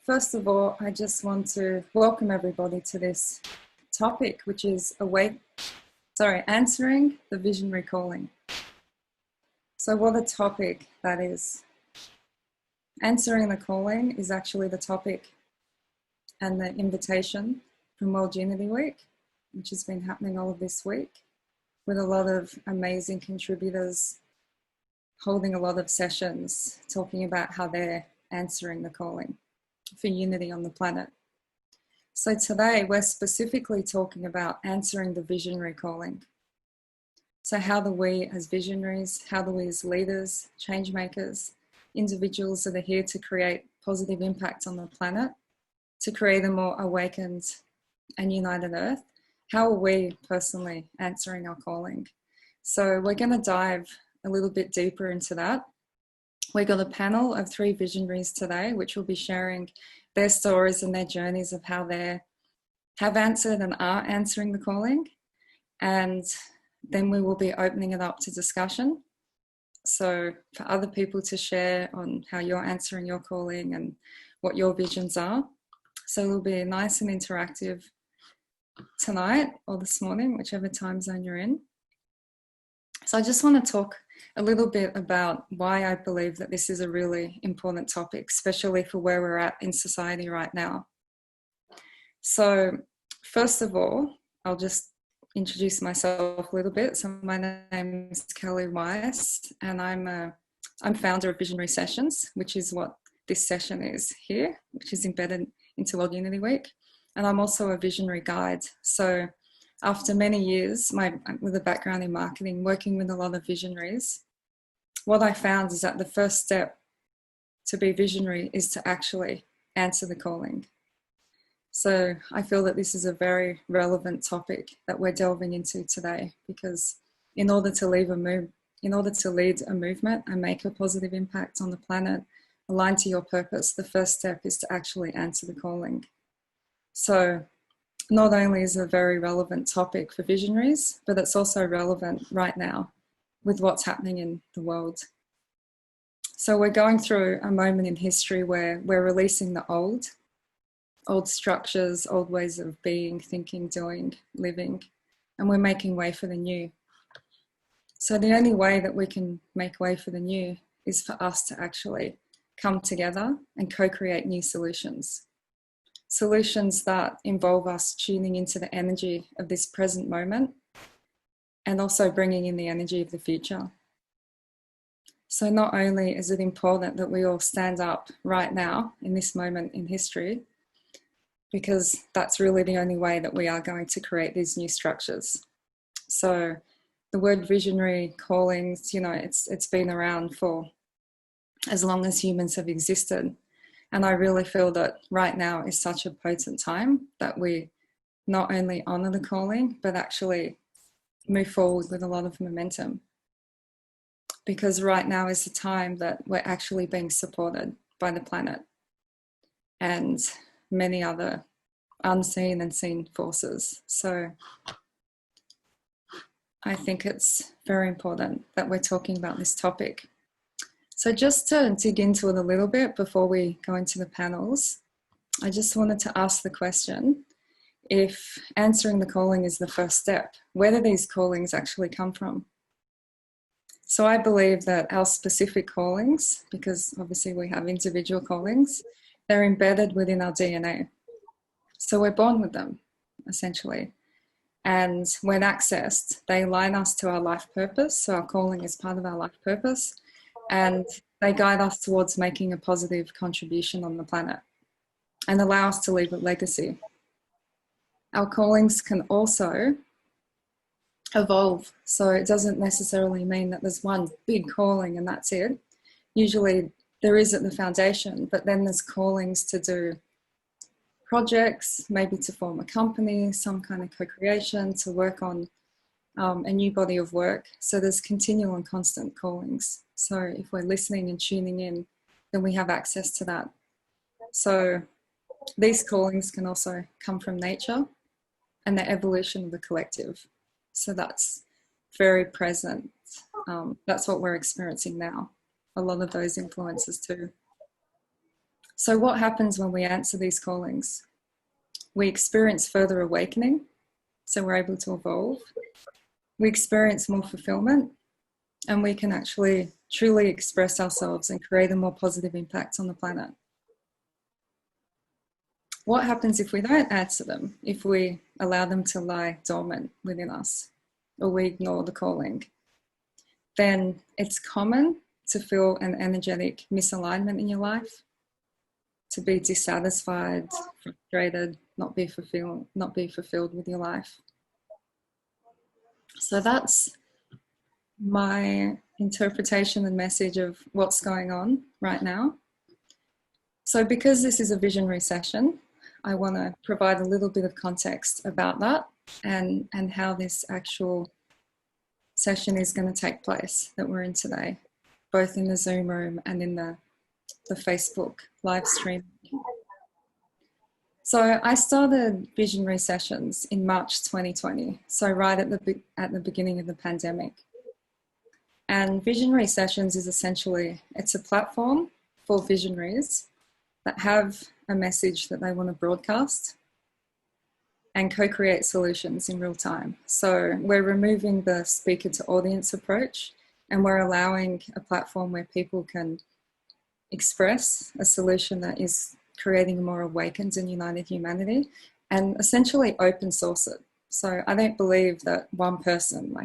first of all, I just want to welcome everybody to this topic, which is answering the visionary calling. So what a topic that is. Answering the calling is actually the topic and the invitation from World Unity Week, which has been happening all of this week, with a lot of amazing contributors holding a lot of sessions talking about how they're answering the calling for unity on the planet. So today we're specifically talking about answering the visionary calling. So how do we as visionaries, how do we as leaders, change makers, individuals that are here to create positive impact on the planet, to create a more awakened and united earth, how are we personally answering our calling? So we're going to dive a little bit deeper into that. We got a panel of 3 visionaries today, which will be sharing their stories and their journeys of how they have answered and are answering the calling. And then we will be opening it up to discussion. So for other people to share on how you're answering your calling and what your visions are. So it'll be nice and interactive tonight or this morning, whichever time zone you're in. So I just want to talk a little bit about why I believe that this is a really important topic, especially for where we're at in society right now. So first of all, I'll just introduce myself a little bit. So my name is Kelly Weiss, and I'm founder of Visionary Sessions, which is what this session is here, which is embedded into World Unity Week. And I'm also a visionary guide. So after many years with a background in marketing, working with a lot of visionaries, what I found is that the first step to be visionary is to actually answer the calling. So I feel that this is a very relevant topic that we're delving into today, because in order to lead a movement and make a positive impact on the planet, aligned to your purpose, the first step is to actually answer the calling. So not only is it a very relevant topic for visionaries, but it's also relevant right now with what's happening in the world. So we're going through a moment in history where we're releasing the old structures, old ways of being, thinking, doing, living, and we're making way for the new. So the only way that we can make way for the new is for us to actually come together and co-create new solutions. Solutions that involve us tuning into the energy of this present moment and also bringing in the energy of the future. So not only is it important that we all stand up right now in this moment in history, because that's really the only way that we are going to create these new structures. So the word visionary callings, it's been around for as long as humans have existed. And I really feel that right now is such a potent time that we not only honor the calling, but actually move forward with a lot of momentum. Because right now is the time that we're actually being supported by the planet and many other unseen and seen forces. So I think it's very important that we're talking about this topic. So just to dig into it a little bit before we go into the panels, I just wanted to ask the question, if answering the calling is the first step, where do these callings actually come from? So I believe that our specific callings, because obviously we have individual callings, they're embedded within our DNA. So we're born with them, essentially. And when accessed, they align us to our life purpose. So our calling is part of our life purpose. And they guide us towards making a positive contribution on the planet and allow us to leave a legacy. Our callings can also evolve. So it doesn't necessarily mean that there's one big calling and that's it. Usually there is at the foundation, but then there's callings to do projects, maybe to form a company, some kind of co-creation, to work on a new body of work. So there's continual and constant callings. So if we're listening and tuning in, then we have access to that. So these callings can also come from nature and the evolution of the collective. So that's very present. That's what we're experiencing now. A lot of those influences too. So what happens when we answer these callings? We experience further awakening, so we're able to evolve. We experience more fulfillment, and we can actually truly express ourselves and create a more positive impact on the planet. What happens if we don't answer them, if we allow them to lie dormant within us, or we ignore the calling? Then it's common to feel an energetic misalignment in your life, to be dissatisfied, frustrated, not be fulfilled with your life. So that's my interpretation and message of what's going on right now. So because this is a visionary session, I want to provide a little bit of context about that and how this actual session is going to take place that we're in today, both in the Zoom room and in the Facebook live stream. So I started Visionary Sessions in March 2020, so right at the beginning of the pandemic. And Visionary Sessions is essentially, it's a platform for visionaries that have a message that they want to broadcast and co-create solutions in real time. So we're removing the speaker to audience approach, and we're allowing a platform where people can express a solution that is creating a more awakened and united humanity, and essentially open source it. So I don't believe that one person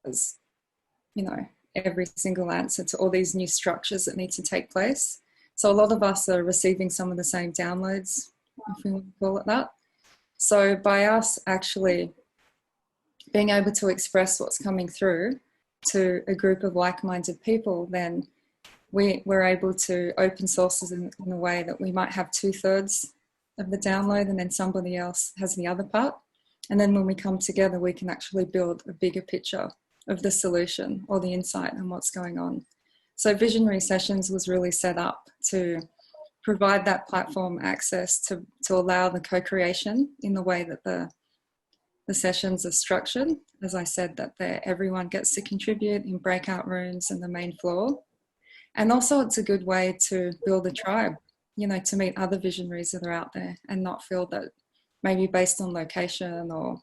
has, every single answer to all these new structures that need to take place. So a lot of us are receiving some of the same downloads, if we want to call it that. So by us actually being able to express what's coming through to a group of like-minded people, then we're able to open sources in a way that we might have 2/3 of the download and then somebody else has the other part. And then when we come together, we can actually build a bigger picture of the solution or the insight and what's going on. So Visionary Sessions was really set up to provide that platform access to allow the co-creation in the way that the sessions are structured. As I said, that everyone gets to contribute in breakout rooms and the main floor. And also it's a good way to build a tribe, to meet other visionaries that are out there and not feel that maybe based on location or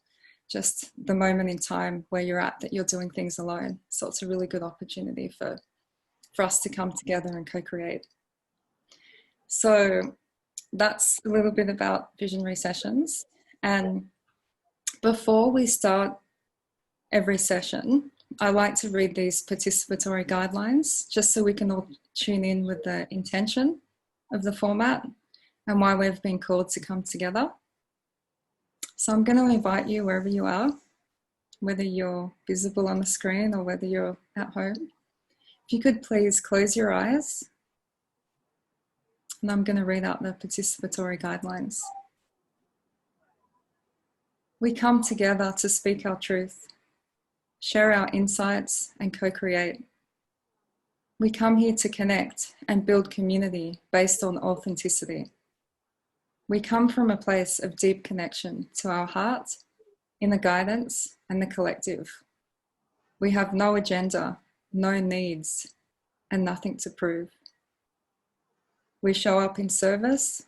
just the moment in time where you're at that you're doing things alone. So it's a really good opportunity for us to come together and co-create. So that's a little bit about Visionary Sessions. And before we start every session, I like to read these participatory guidelines just so we can all tune in with the intention of the format and why we've been called to come together. So I'm going to invite you wherever you are, whether you're visible on the screen or whether you're at home. If you could please close your eyes, and I'm going to read out the participatory guidelines. We come together to speak our truth, share our insights and co-create. We come here to connect and build community based on authenticity. We come from a place of deep connection to our heart, inner guidance and the collective. We have no agenda, no needs, and nothing to prove. We show up in service,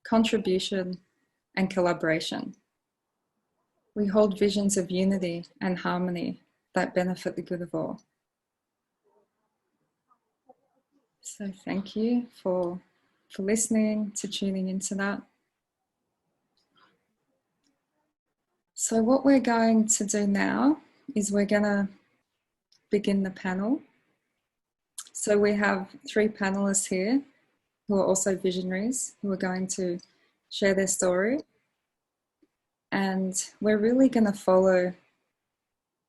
contribution, and collaboration. We hold visions of unity and harmony that benefit the good of all. So thank you for listening, to tuning into that. So what we're going to do now is we're going to begin the panel. So we have 3 panelists here who are also visionaries who are going to share their story. And we're really going to follow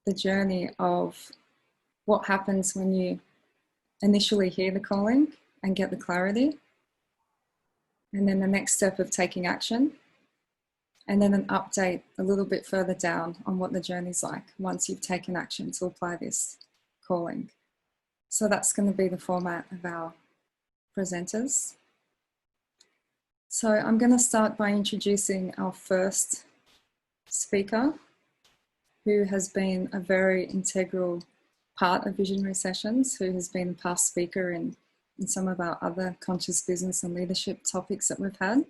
the journey of what happens when you initially hear the calling and get the clarity. And then the next step of taking action. And then an update a little bit further down on what the journey's like once you've taken action to apply this calling. So that's going to be the format of our presenters. So I'm going to start by introducing our first speaker, who has been a very integral part of Visionary Sessions, who has been a past speaker in and some of our other conscious business and leadership topics that we've had.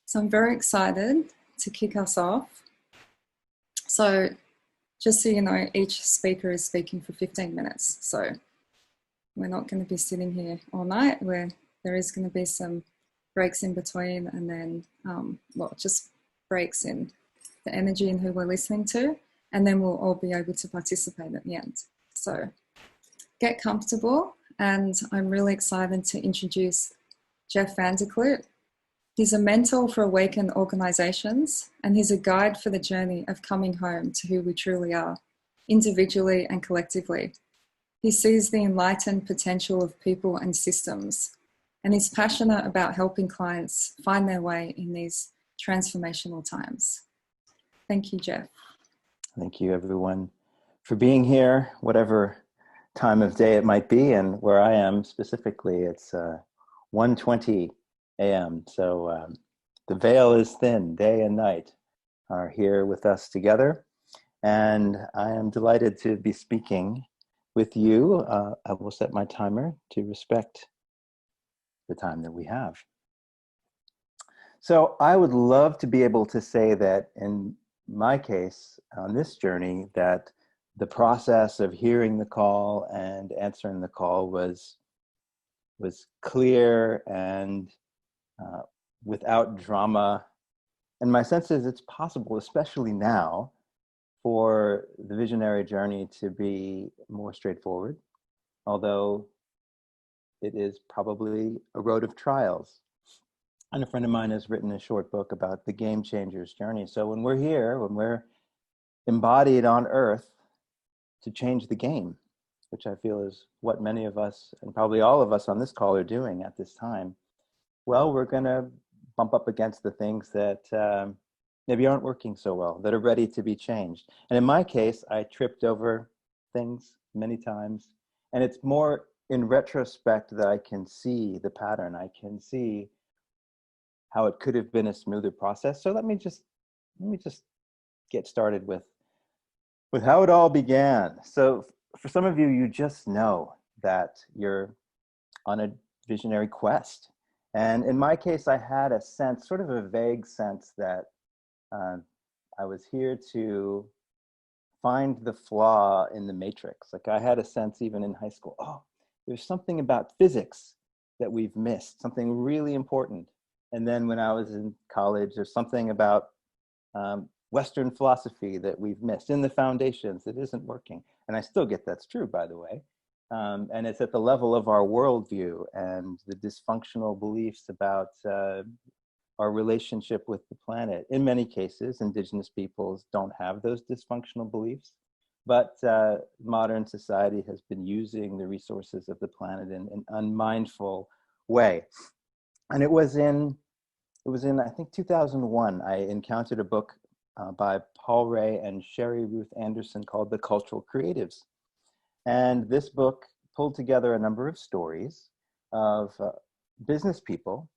So I'm very excited to kick us off. So just so you know, each speaker is speaking for 15 minutes. So we're not going to be sitting here all night, where there is going to be some breaks in between, and then, just breaks in the energy and who we're listening to, and then we'll all be able to participate at the end. So get comfortable, and I'm really excited to introduce Jeff Vanderklut. He's a mentor for awakened organizations, and he's a guide for the journey of coming home to who we truly are, individually and collectively. He sees the enlightened potential of people and systems, and is passionate about helping clients find their way in these transformational times. Thank you, Jeff. Thank you, everyone, for being here, whatever time of day it might be, and where I am specifically, it's 1:20 a.m. So the veil is thin. Day and night are here with us together, and I am delighted to be speaking with you. I will set my timer to respect the time that we have. So I would love to be able to say that in my case, on this journey, that the process of hearing the call and answering the call was clear and without drama. And my sense is it's possible, especially now, for the visionary journey to be more straightforward, although it is probably a road of trials. And a friend of mine has written a short book about the game changer's journey. So when we're here, when we're embodied on Earth to change the game, which I feel is what many of us, and probably all of us on this call, are doing at this time, well, we're going to bump up against the things that maybe aren't working so well, that are ready to be changed. And in my case, I tripped over things many times. And it's more in retrospect that I can see the pattern. I can see how it could have been a smoother process. So let me just get started with how it all began. So for some of you, you just know that you're on a visionary quest. And in my case, I had a sense, sort of a vague sense, that I was here to find the flaw in the matrix. Like I had a sense even in high school, oh, there's something about physics that we've missed, something really important. And then when I was in college, there's something about Western philosophy that we've missed in the foundations that isn't working. And I still get that's true, by the way. And it's at the level of our worldview and the dysfunctional beliefs about our relationship with the planet. In many cases, indigenous peoples don't have those dysfunctional beliefs, but modern society has been using the resources of the planet in an unmindful way. And it was in I think 2001, I encountered a book by Paul Ray and Sherry Ruth Anderson called The Cultural Creatives. And this book pulled together a number of stories of business people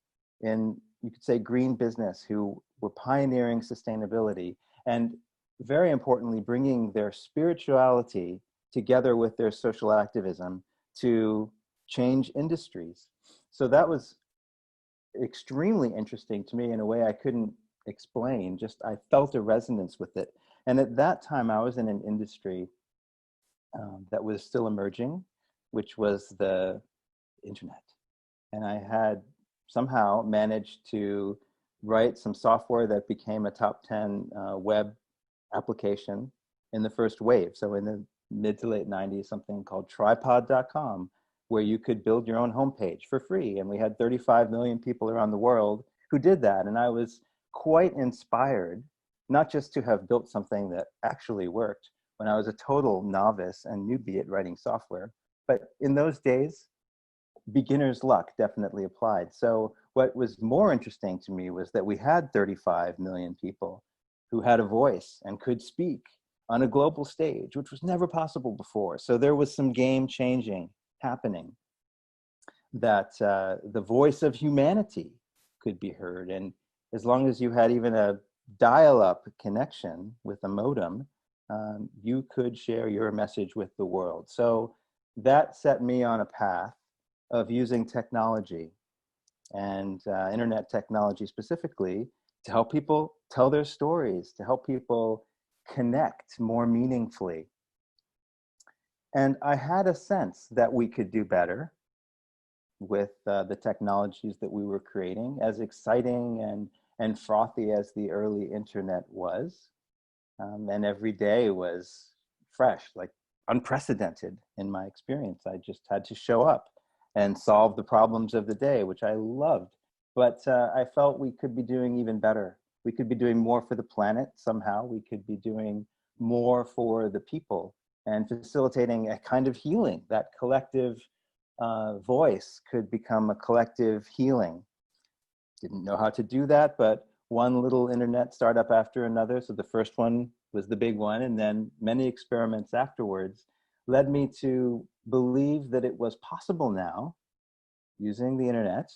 in, you could say, green business who were pioneering sustainability and, very importantly, bringing their spirituality together with their social activism to change industries. So that was extremely interesting to me in a way I couldn't explain. Just I felt a resonance with it. And at that time, I was in an industry that was still emerging, which was the internet. And I had somehow managed to write some software that became a top 10 web application in the first wave. So in the mid to late 90s, something called tripod.com, where you could build your own homepage for free. And we had 35 million people around the world who did that. And I was quite inspired, not just to have built something that actually worked when I was a total novice and newbie at writing software, but in those days, beginner's luck definitely applied. So what was more interesting to me was that we had 35 million people who had a voice and could speak on a global stage, which was never possible before. So there was some game changing happening, that the voice of humanity could be heard. And as long as you had even a dial-up connection with a modem, you could share your message with the world. So that set me on a path of using technology and internet technology specifically to help people tell their stories, to help people connect more meaningfully. And I had a sense that we could do better with the technologies that we were creating, as exciting and frothy as the early internet was. And every day was fresh, like unprecedented in my experience. I just had to show up and solve the problems of the day, which I loved. But I felt we could be doing even better. We could be doing more for the planet somehow. We could be doing more for the people and facilitating a kind of healing. That collective voice could become a collective healing. Didn't know how to do that, but one little internet startup after another. So the first one was the big one, and then many experiments afterwards led me to believe that it was possible now, using the internet,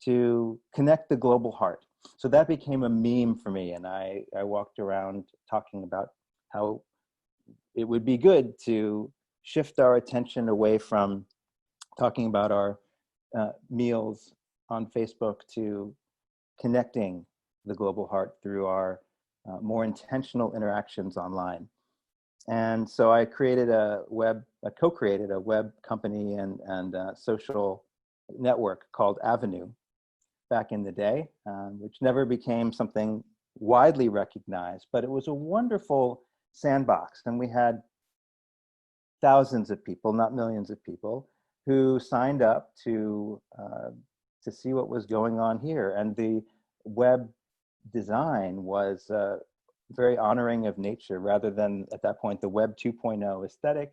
to connect the global heart. So that became a meme for me, and I walked around talking about how it would be good to shift our attention away from talking about our meals on Facebook to connecting the global heart through our more intentional interactions online. And so I co-created a web company and social network called Avenue back in the day, which never became something widely recognized, but it was a wonderful sandbox. And we had thousands of people, not millions of people, who signed up to see what was going on here. And the web design was very honoring of nature rather than, at that point, the Web 2.0 aesthetic.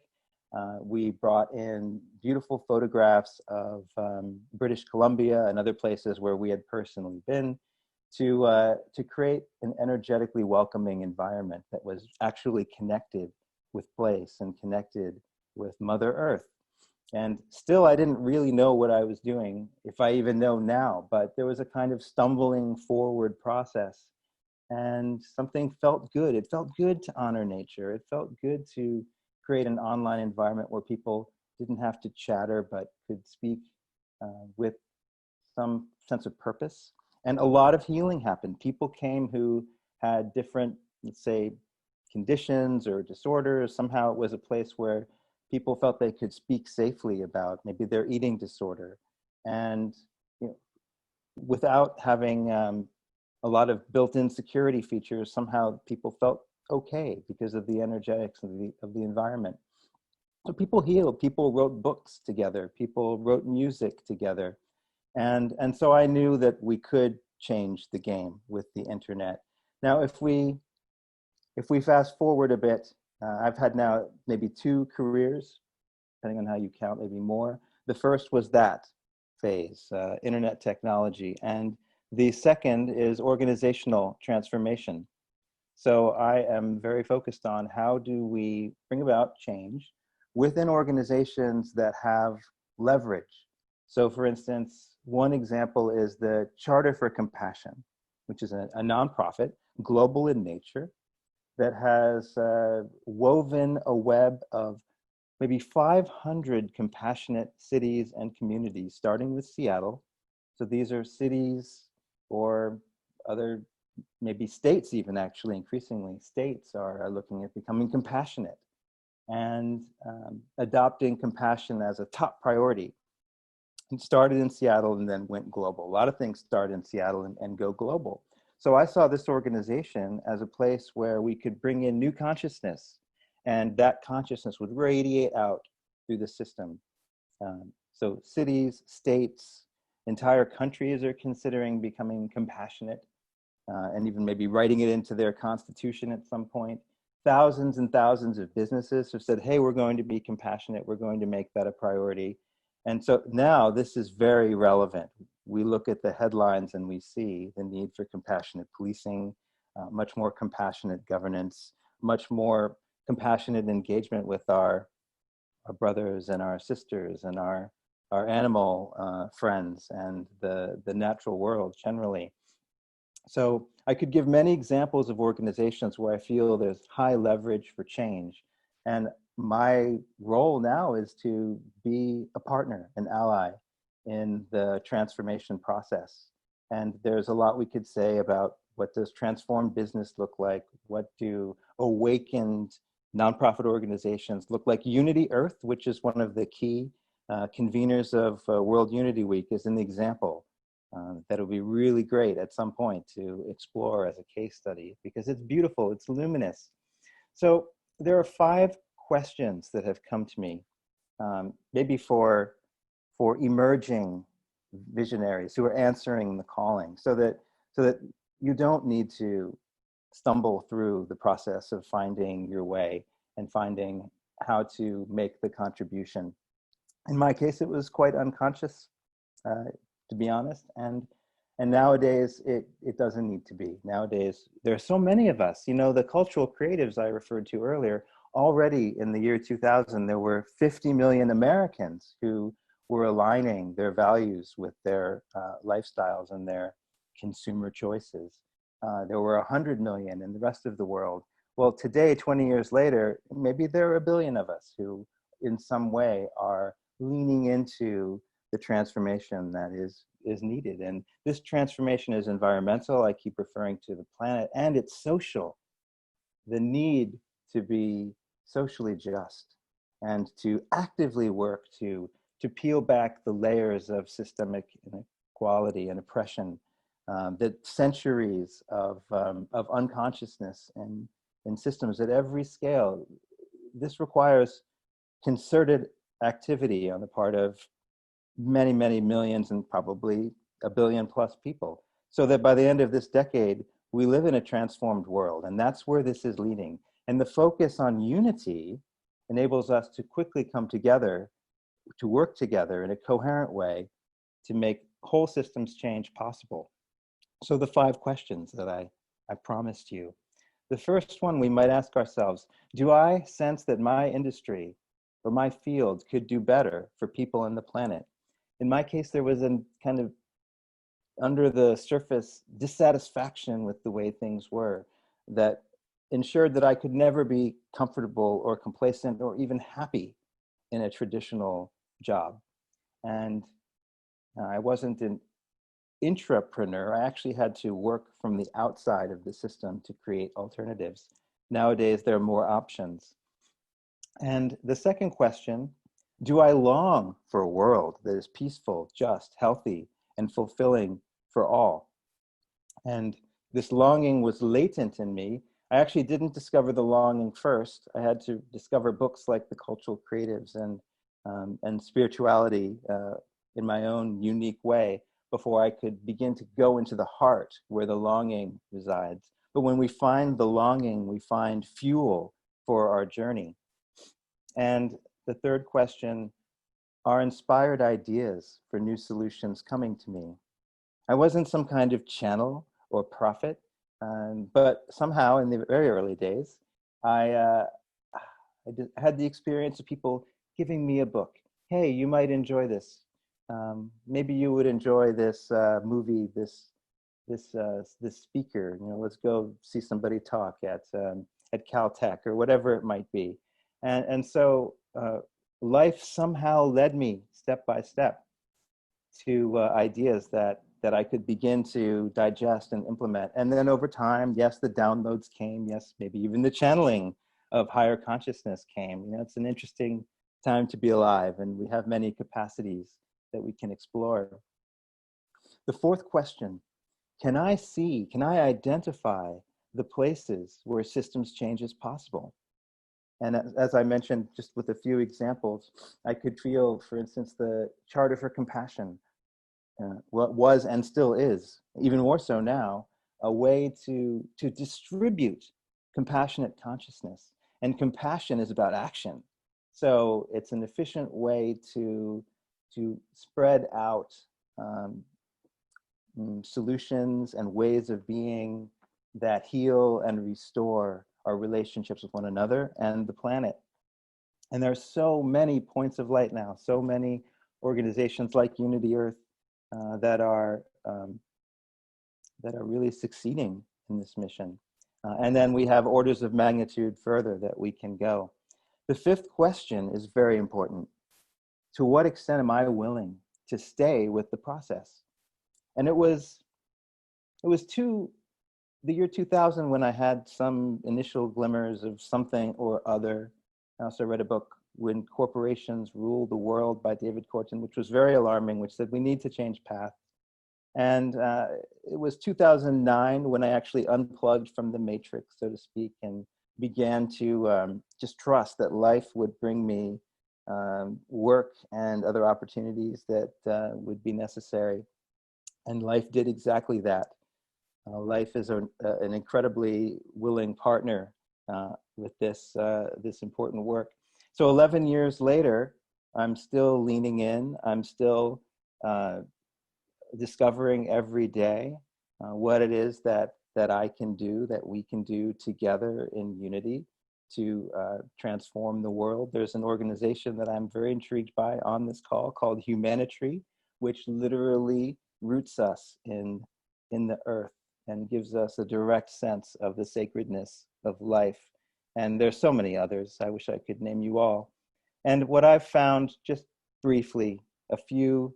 We brought in beautiful photographs of British Columbia and other places where we had personally been to create an energetically welcoming environment that was actually connected with place and connected with Mother Earth. And still, I didn't really know what I was doing, if I even know now, but there was a kind of stumbling forward process, and something felt good. It felt good to honor nature. It felt good to create an online environment where people didn't have to chatter, but could speak with some sense of purpose. And a lot of healing happened. People came who had different, let's say, conditions or disorders. Somehow it was a place where people felt they could speak safely about maybe their eating disorder, and without having a lot of built-in security features, somehow people felt okay because of the energetics of the environment. So people healed, people wrote books together, people wrote music together. And so I knew that we could change the game with the internet. Now, if we fast forward a bit, I've had now maybe 2 careers, depending on how you count, maybe more. The first was that phase, internet technology. And the second is organizational transformation. So I am very focused on how do we bring about change within organizations that have leverage. So for instance, one example is the Charter for Compassion, which is a nonprofit, global in nature, that has woven a web of maybe 500 compassionate cities and communities, starting with Seattle. So these are cities or other, maybe states even, actually, increasingly. States are looking at becoming compassionate and adopting compassion as a top priority. It started in Seattle and then went global. A lot of things start in Seattle and go global. So I saw this organization as a place where we could bring in new consciousness, and that consciousness would radiate out through the system. So cities, states, entire countries are considering becoming compassionate, and even maybe writing it into their constitution at some point. Thousands and thousands of businesses have said, hey, we're going to be compassionate. We're going to make that a priority. And so now this is very relevant. We look at the headlines and we see the need for compassionate policing, much more compassionate governance, much more compassionate engagement with our brothers and our sisters and our animal friends and the natural world generally. So I could give many examples of organizations where I feel there's high leverage for change. And my role now is to be a partner, an ally, in the transformation process. And there's a lot we could say about what does transformed business look like? What do awakened nonprofit organizations look like? Unity Earth, which is one of the key conveners of World Unity Week, is an example that will be really great at some point to explore as a case study, because it's beautiful, it's luminous. So there are 5 questions that have come to me, maybe for emerging visionaries who are answering the calling, so that you don't need to stumble through the process of finding your way and finding how to make the contribution. In my case, it was quite unconscious, to be honest, and nowadays it doesn't need to be. Nowadays, there are so many of us. You know, the cultural creatives I referred to earlier, already in the year 2000, there were 50 million Americans who were aligning their values with their lifestyles and their consumer choices. There were 100 million in the rest of the world. Well, today, 20 years later, maybe there are a billion of us who in some way are leaning into the transformation that is needed. And this transformation is environmental. I keep referring to the planet, and it's social. The need to be socially just and to actively work to peel back the layers of systemic inequality and oppression, that centuries of unconsciousness in systems at every scale. This requires concerted activity on the part of many, many millions and probably a billion plus people, so that by the end of this decade, we live in a transformed world. And that's where this is leading. And the focus on unity enables us to quickly come together, to work together in a coherent way to make whole systems change possible. So the 5 questions that I promised you. The first one, we might ask ourselves, do I sense that my industry or my field could do better for people and the planet? In my case, there was a kind of under the surface dissatisfaction with the way things were that ensured that I could never be comfortable or complacent or even happy in a traditional job. And I wasn't an intrapreneur. I actually had to work from the outside of the system to create alternatives. Nowadays, there are more options. And the second question, do I long for a world that is peaceful, just, healthy, and fulfilling for all? And this longing was latent in me. I actually didn't discover the longing first. I had to discover books like The Cultural Creatives and spirituality in my own unique way before I could begin to go into the heart where the longing resides. But when we find the longing, we find fuel for our journey. And the third question, are inspired ideas for new solutions coming to me? I wasn't some kind of channel or prophet, but somehow in the very early days, I had the experience of people giving me a book. Hey, you might enjoy this. Maybe you would enjoy this movie, this speaker. You know, let's go see somebody talk at Caltech or whatever it might be. And so life somehow led me step by step to ideas that I could begin to digest and implement. And then over time, yes, the downloads came. Yes, maybe even the channeling of higher consciousness came. You know, it's an interesting time to be alive, and we have many capacities that we can explore. The fourth question, can I identify the places where systems change is possible? And as I mentioned, just with a few examples, I could feel, for instance, the Charter for Compassion, what was and still is, even more so now, a way to distribute compassionate consciousness. And compassion is about action. So it's an efficient way to spread out solutions and ways of being that heal and restore our relationships with one another and the planet. And there are so many points of light now, so many organizations like Unity Earth that are really succeeding in this mission. And then we have orders of magnitude further that we can go. The fifth question is very important. To what extent am I willing to stay with the process. And it was the year 2000 when I had some initial glimmers of something or other. I also read a book, When Corporations Rule the World by David Korten, which was very alarming, which said we need to change path. And it was 2009 when I actually unplugged from the matrix, so to speak, and began to just trust that life would bring me work and other opportunities that would be necessary. And life did exactly that. Life is an incredibly willing partner with this important work. So 11 years later, I'm still leaning in. I'm still discovering every day what it is that I can do, that we can do together in unity to transform the world. There's an organization that I'm very intrigued by on this call called Humanitry, which literally roots us in the earth and gives us a direct sense of the sacredness of life. And there's so many others. I wish I could name you all. And what I've found, just briefly, a few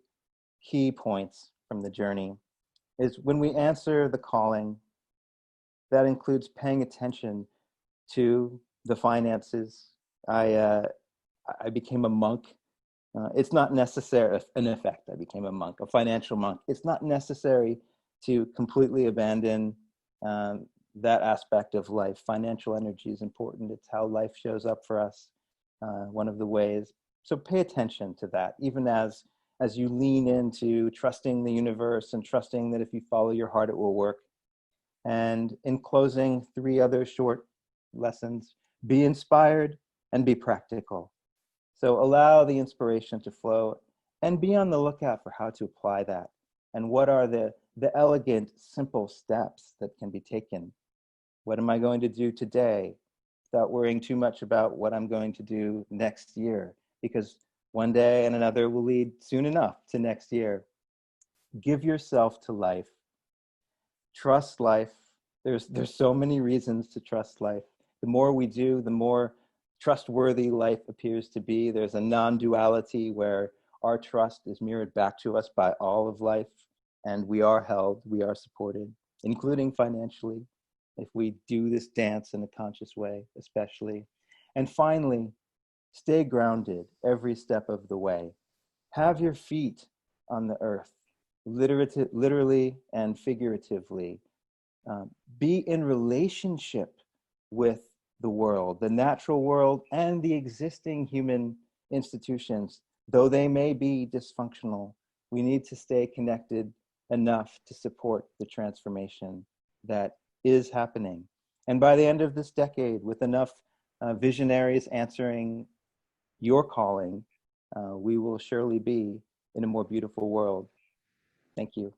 key points from the journey, is when we answer the calling, that includes paying attention to the finances. I became a monk. It's not necessary, in effect, I became a monk, a financial monk. It's not necessary to completely abandon that aspect of life. Financial energy is important. It's how life shows up for us, one of the ways. So pay attention to that, even as you lean into trusting the universe and trusting that if you follow your heart, it will work. And in closing, 3 other short lessons: be inspired and be practical. So allow the inspiration to flow and be on the lookout for how to apply that. And what are the elegant, simple steps that can be taken? What am I going to do today without worrying too much about what I'm going to do next year? Because one day and another will lead soon enough to next year. Give yourself to life. Trust life. There's so many reasons to trust life. The more we do, the more trustworthy life appears to be. There's a non-duality where our trust is mirrored back to us by all of life, and we are held, we are supported, including financially, if we do this dance in a conscious way, especially. And finally, stay grounded every step of the way. Have your feet on the earth, literally and figuratively. Be in relationship with the world, the natural world, and the existing human institutions. Though they may be dysfunctional, we need to stay connected enough to support the transformation that is happening. And by the end of this decade, with enough visionaries answering your calling, we will surely be in a more beautiful world. Thank you.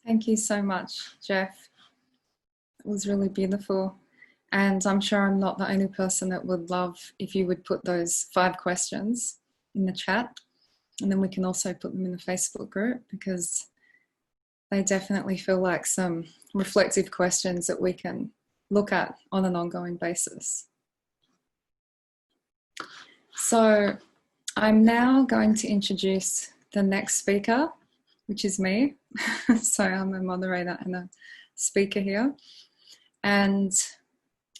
Thank you so much, Jeff. It was really beautiful. And I'm sure I'm not the only person that would love if you would put those 5 questions in the chat. And then we can also put them in the Facebook group, because they definitely feel like some reflective questions that we can look at on an ongoing basis. So I'm now going to introduce the next speaker, which is me. So I'm a moderator and a speaker here. And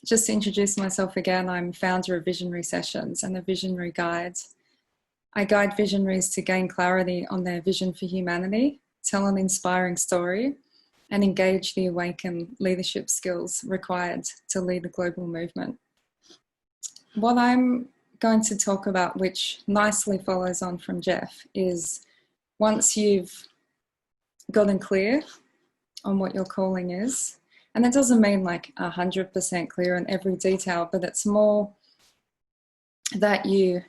just to introduce myself again, I'm founder of Visionary Sessions and a Visionary Guide. I guide visionaries to gain clarity on their vision for humanity, tell an inspiring story, and engage the awakened leadership skills required to lead a global movement. What I'm going to talk about, which nicely follows on from Jeff, is once you've gotten clear on what your calling is, and it doesn't mean like 100% clear in every detail, but it's more that you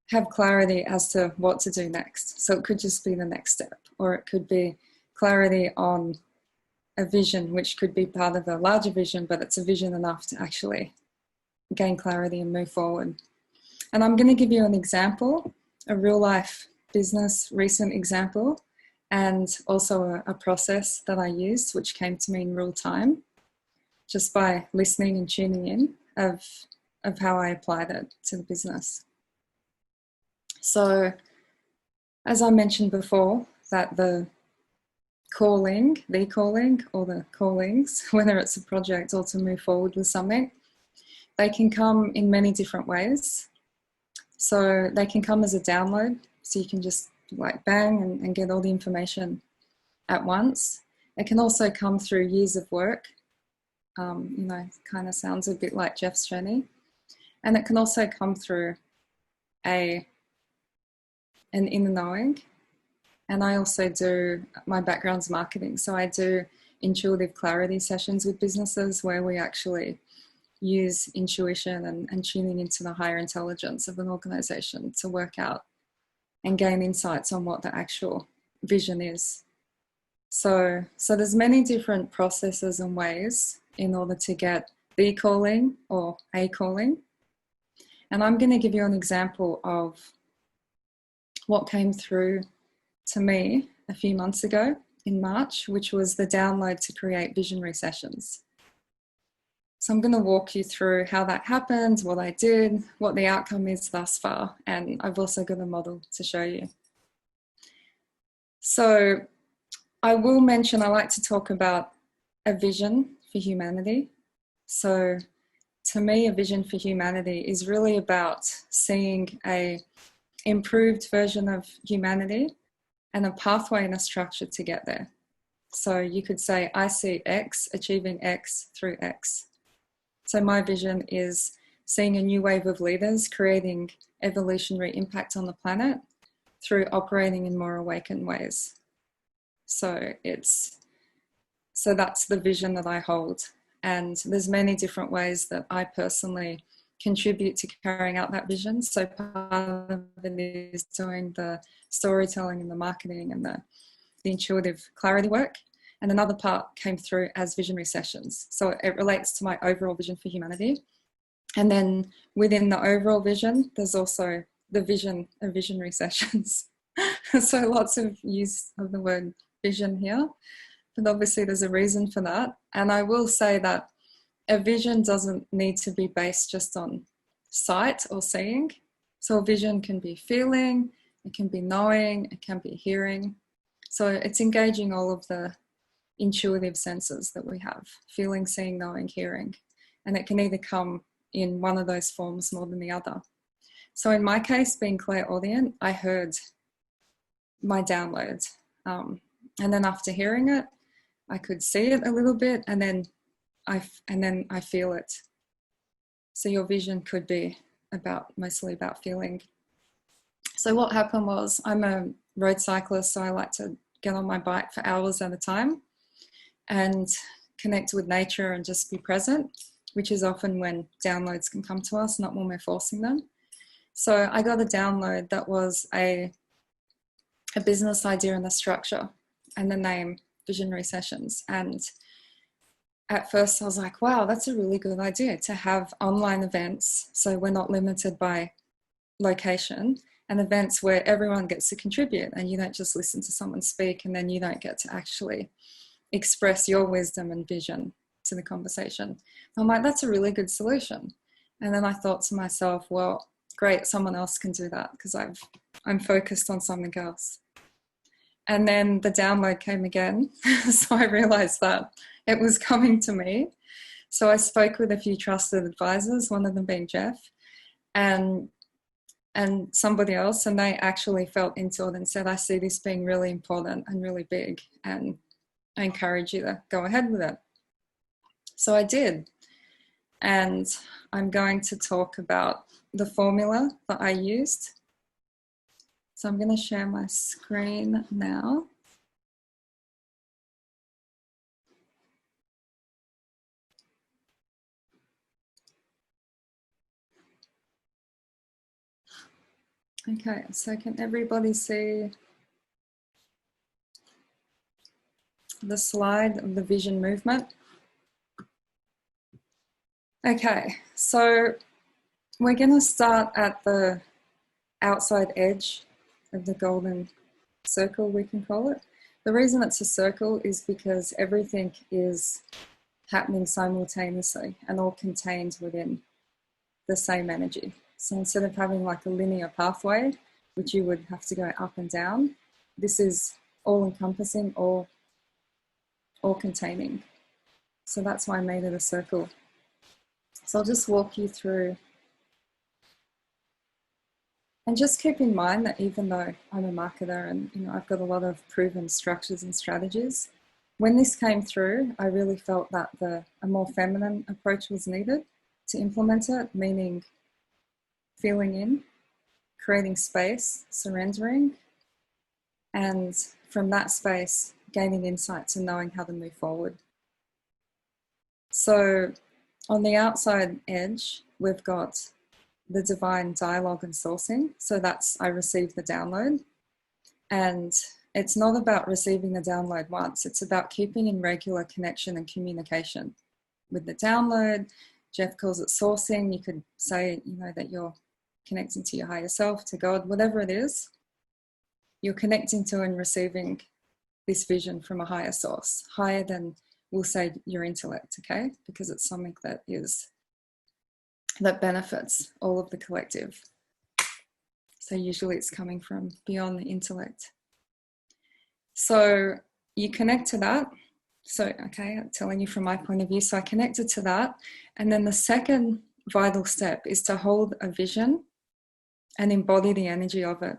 have clarity as to what to do next. So it could just be the next step, or it could be clarity on a vision, which could be part of a larger vision, but it's a vision enough to actually gain clarity and move forward. And I'm going to give you an example, a real life business recent example, and also a process that I used, which came to me in real time, just by listening and tuning in of how I applied it to the business. So, as I mentioned before, that the calling, or the callings, whether it's a project or to move forward with something, they can come in many different ways. So they can come as a download, so you can just like bang and get all the information at once. It can also come through years of work. Kind of sounds a bit like Jeff's journey. And it can also come through an inner knowing. And I also do, my background's marketing, so I do intuitive clarity sessions with businesses where we actually use intuition and tuning into the higher intelligence of an organization to work out and gain insights on what the actual vision is. So there's many different processes and ways in order to get the calling or a calling. And I'm going to give you an example of what came through to me a few months ago in March, which was the download to create visionary sessions. So I'm going to walk you through how that happened, what I did, what the outcome is thus far, and I've also got a model to show you. So I will mention, I like to talk about a vision for humanity. So to me, a vision for humanity is really about seeing an improved version of humanity and a pathway and a structure to get there. So you could say, I see X, achieving X through X. So my vision is seeing a new wave of leaders creating evolutionary impact on the planet through operating in more awakened ways. So that's the vision that I hold. And there's many different ways that I personally contribute to carrying out that vision. So part of it is doing the storytelling and the marketing and the intuitive clarity work. And another part came through as visionary sessions. So it relates to my overall vision for humanity. And then within the overall vision, there's also the vision of visionary sessions. So lots of use of the word vision here, but obviously there's a reason for that. And I will say that a vision doesn't need to be based just on sight or seeing. So a vision can be feeling, it can be knowing, it can be hearing. So it's engaging all of the intuitive senses that we have: feeling, seeing, knowing, hearing. And it can either come in one of those forms more than the other. So in my case, being clairaudient, I heard my download. And then after hearing it, I could see it a little bit, and then I feel it. So your vision could be mostly about feeling. So what happened was, I'm a road cyclist, so I like to get on my bike for hours at a time and connect with nature and just be present, which is often when downloads can come to us, not when we're forcing them. So I got a download that was a business idea and a structure and the name Visionary Sessions. And at first I was like, wow, that's a really good idea to have online events. So we're not limited by location, and events where everyone gets to contribute and you don't just listen to someone speak and then you don't get to actually express your wisdom and vision to the conversation. I'm like, that's a really good solution. And then I thought to myself, well, great, someone else can do that because I'm focused on something else. And then the download came again. So I realized that it was coming to me. So I spoke with a few trusted advisors, one of them being Jeff, and somebody else, and they actually felt into it and said, I see this being really important and really big, and I encourage you to go ahead with it. So I did. And I'm going to talk about the formula that I used. So I'm going to share my screen now. Okay, so can everybody see the slide of the vision movement? Okay, so we're going to start at the outside edge of the golden circle, we can call it. The reason it's a circle is because everything is happening simultaneously and all contained within the same energy. So instead of having like a linear pathway, which you would have to go up and down. This is all encompassing, all containing. So that's why I made it a circle. So I'll just walk you through. And just keep in mind that even though I'm a marketer and I've got a lot of proven structures and strategies, when this came through, I really felt that a more feminine approach was needed to implement it, meaning feeling in, creating space, surrendering, and from that space, gaining insights and knowing how to move forward. So on the outside edge, we've got the divine dialogue and sourcing. So that's, I received the download. And it's not about receiving the download once, it's about keeping in regular connection and communication with the download. Jeff calls it sourcing. You could say, that you're connecting to your higher self, to God, whatever it is, you're connecting to and receiving this vision from a higher source, higher than, we'll say, your intellect, okay? Because it's something that benefits all of the collective. So usually it's coming from beyond the intellect. So you connect to that. So, okay, I'm telling you from my point of view. So I connected to that. And then the second vital step is to hold a vision and embody the energy of it.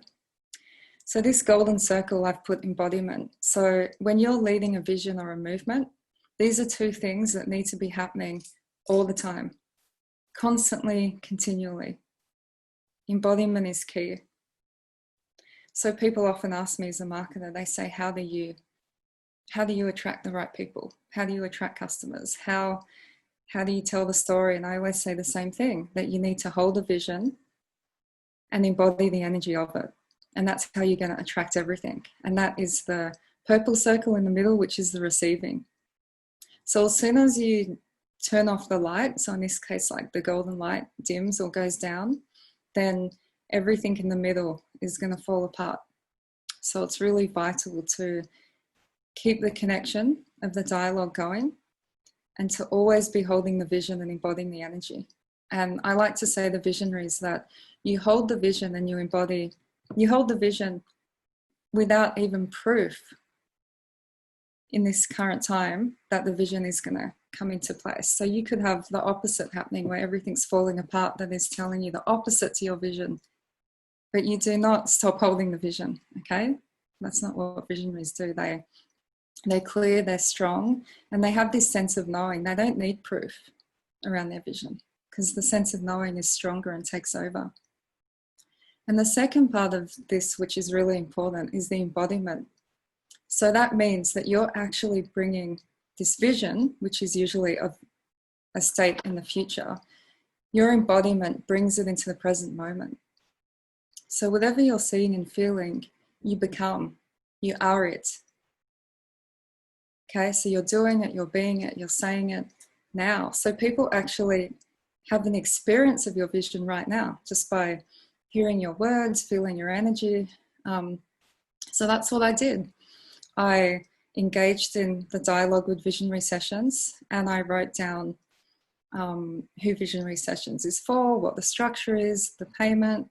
So this golden circle, I've put embodiment. So when you're leading a vision or a movement, these are two things that need to be happening all the time, constantly, continually. Embodiment is key. So people often ask me as a marketer, they say, how do you attract the right people? How do you attract customers? How do you tell the story? And I always say the same thing, that you need to hold a vision and embody the energy of it. And that's how you're going to attract everything. And that is the purple circle in the middle, which is the receiving. So as soon as you turn off the light, so in this case, like the golden light dims or goes down, then everything in the middle is going to fall apart. So it's really vital to keep the connection of the dialogue going and to always be holding the vision and embodying the energy. And I like to say the visionaries that you hold the vision and you hold the vision without even proof in this current time that the vision is going to come into place. So you could have the opposite happening where everything's falling apart, that is telling you the opposite to your vision. But you do not stop holding the vision, okay? That's not what visionaries do. They're clear, they're strong, and they have this sense of knowing. They don't need proof around their vision because the sense of knowing is stronger and takes over. And the second part of this, which is really important, is the embodiment. So that means that you're actually bringing this vision, which is usually of a state in the future, your embodiment brings it into the present moment. So whatever you're seeing and feeling, you become, you are it. Okay, so you're doing it, you're being it, you're saying it now. So people actually have an experience of your vision right now, just by hearing your words, feeling your energy. So that's what I did. I engaged in the dialogue with visionary sessions, and I wrote down who visionary sessions is for, what the structure is, the payment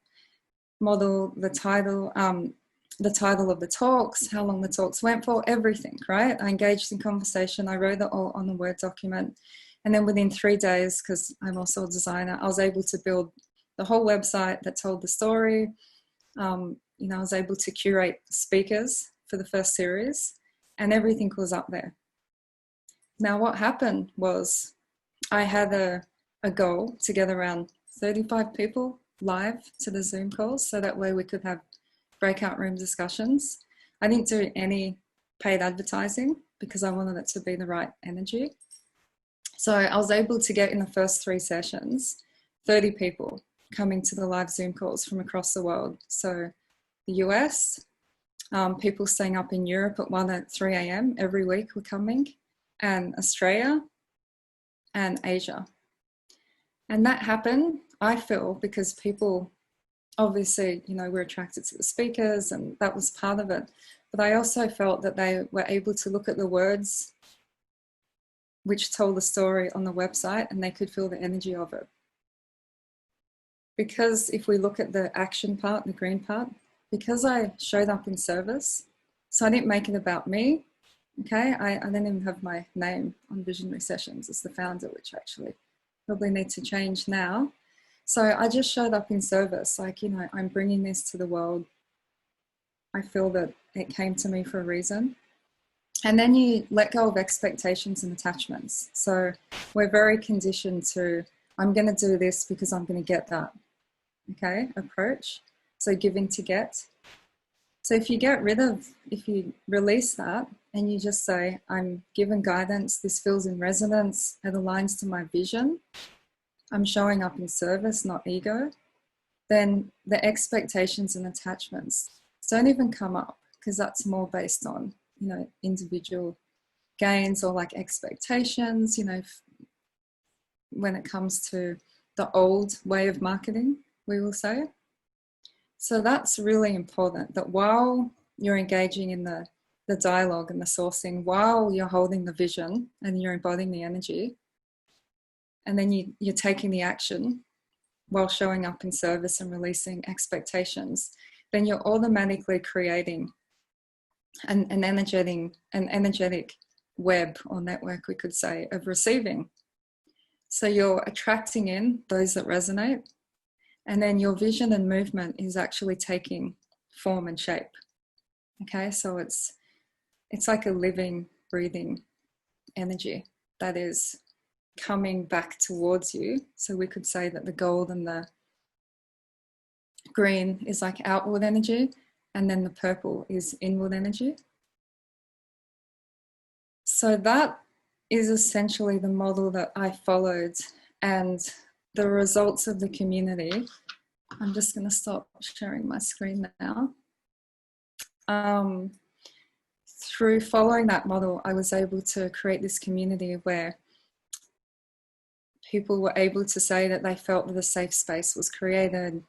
model, the title of the talks, how long the talks went for, everything, right? I engaged in conversation. I wrote it all on a Word document. And then within 3 days, because I'm also a designer, I was able to build the whole website that told the story. I was able to curate speakers for the first series, and everything was up there. Now, what happened was I had a goal to get around 35 people live to the Zoom calls, so that way we could have breakout room discussions. I didn't do any paid advertising because I wanted it to be the right energy. So I was able to get in the first 3 sessions, 30 people coming to the live Zoom calls from across the world. So the US, people staying up in Europe at 1 at 3 a.m. every week were coming, and Australia and Asia. And that happened, I feel, because people, obviously, we're attracted to the speakers, and that was part of it. But I also felt that they were able to look at the words which told the story on the website, and they could feel the energy of it. Because if we look at the action part, the green part, because I showed up in service, so I didn't make it about me. Okay, I didn't even have my name on Visionary Sessions as the founder, which I actually probably need to change now. So I just showed up in service, like, you know, I'm bringing this to the world. I feel that it came to me for a reason. And then you let go of expectations and attachments. So we're very conditioned to, I'm going to do this because I'm going to get that, okay, approach. So giving to get. So if you release that and you just say, I'm given guidance, this feels in resonance, it aligns to my vision, I'm showing up in service, not ego, then the expectations and attachments don't even come up, because that's more based on, you know, individual gains or like expectations, you know, when it comes to the old way of marketing, we will say. So that's really important, that while you're engaging in the dialogue and the sourcing, while you're holding the vision and you're embodying the energy, and then you're taking the action while showing up in service and releasing expectations, then you're automatically creating an energetic web or network, we could say, of receiving. So you're attracting in those that resonate, and then your vision and movement is actually taking form and shape. Okay, so it's like a living, breathing energy that is coming back towards you. So we could say that the gold and the green is like outward energy, and then the purple is inward energy. So that is essentially the model that I followed, and the results of the community. I'm just going to stop sharing my screen now. Through following that model, I was able to create this community where people were able to say that they felt that a safe space was created.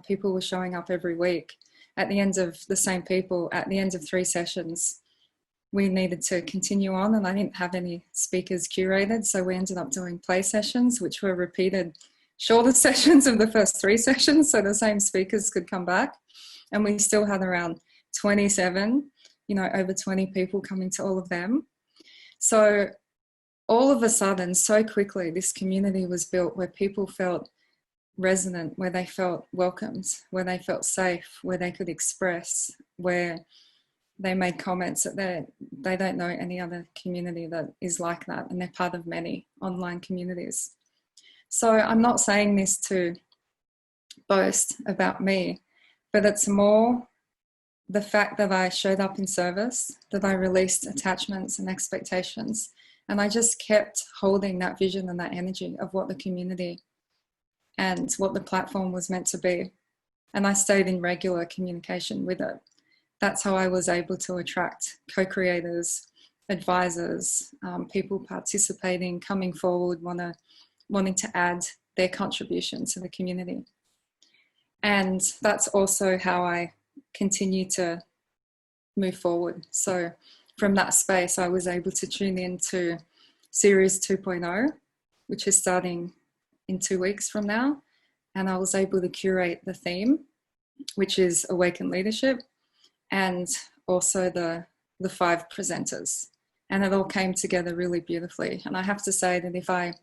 People were showing up every week. At the end of 3 sessions, we needed to continue on, and I didn't have any speakers curated, so we ended up doing play sessions, which were repeated shorter sessions of the first 3 sessions, so the same speakers could come back. And we still had around 27, you know, over 20 people coming to all of them. So all of a sudden, so quickly, this community was built where people felt resonant, where they felt welcomed, where they felt safe, where they could express, where they made comments that they don't know any other community that is like that, and they're part of many online communities. So I'm not saying this to boast about me, but it's more the fact that I showed up in service, that I released attachments and expectations, and I just kept holding that vision and that energy of what the community and what the platform was meant to be. And I stayed in regular communication with it. That's how I was able to attract co-creators, advisors, people participating, coming forward, wanting to add their contribution to the community. And that's also how I continue to move forward. So from that space, I was able to tune into Series 2.0, which is starting in 2 weeks from now. And I was able to curate the theme, which is Awaken Leadership, and also the 5 presenters. And it all came together really beautifully. And I have to say that if I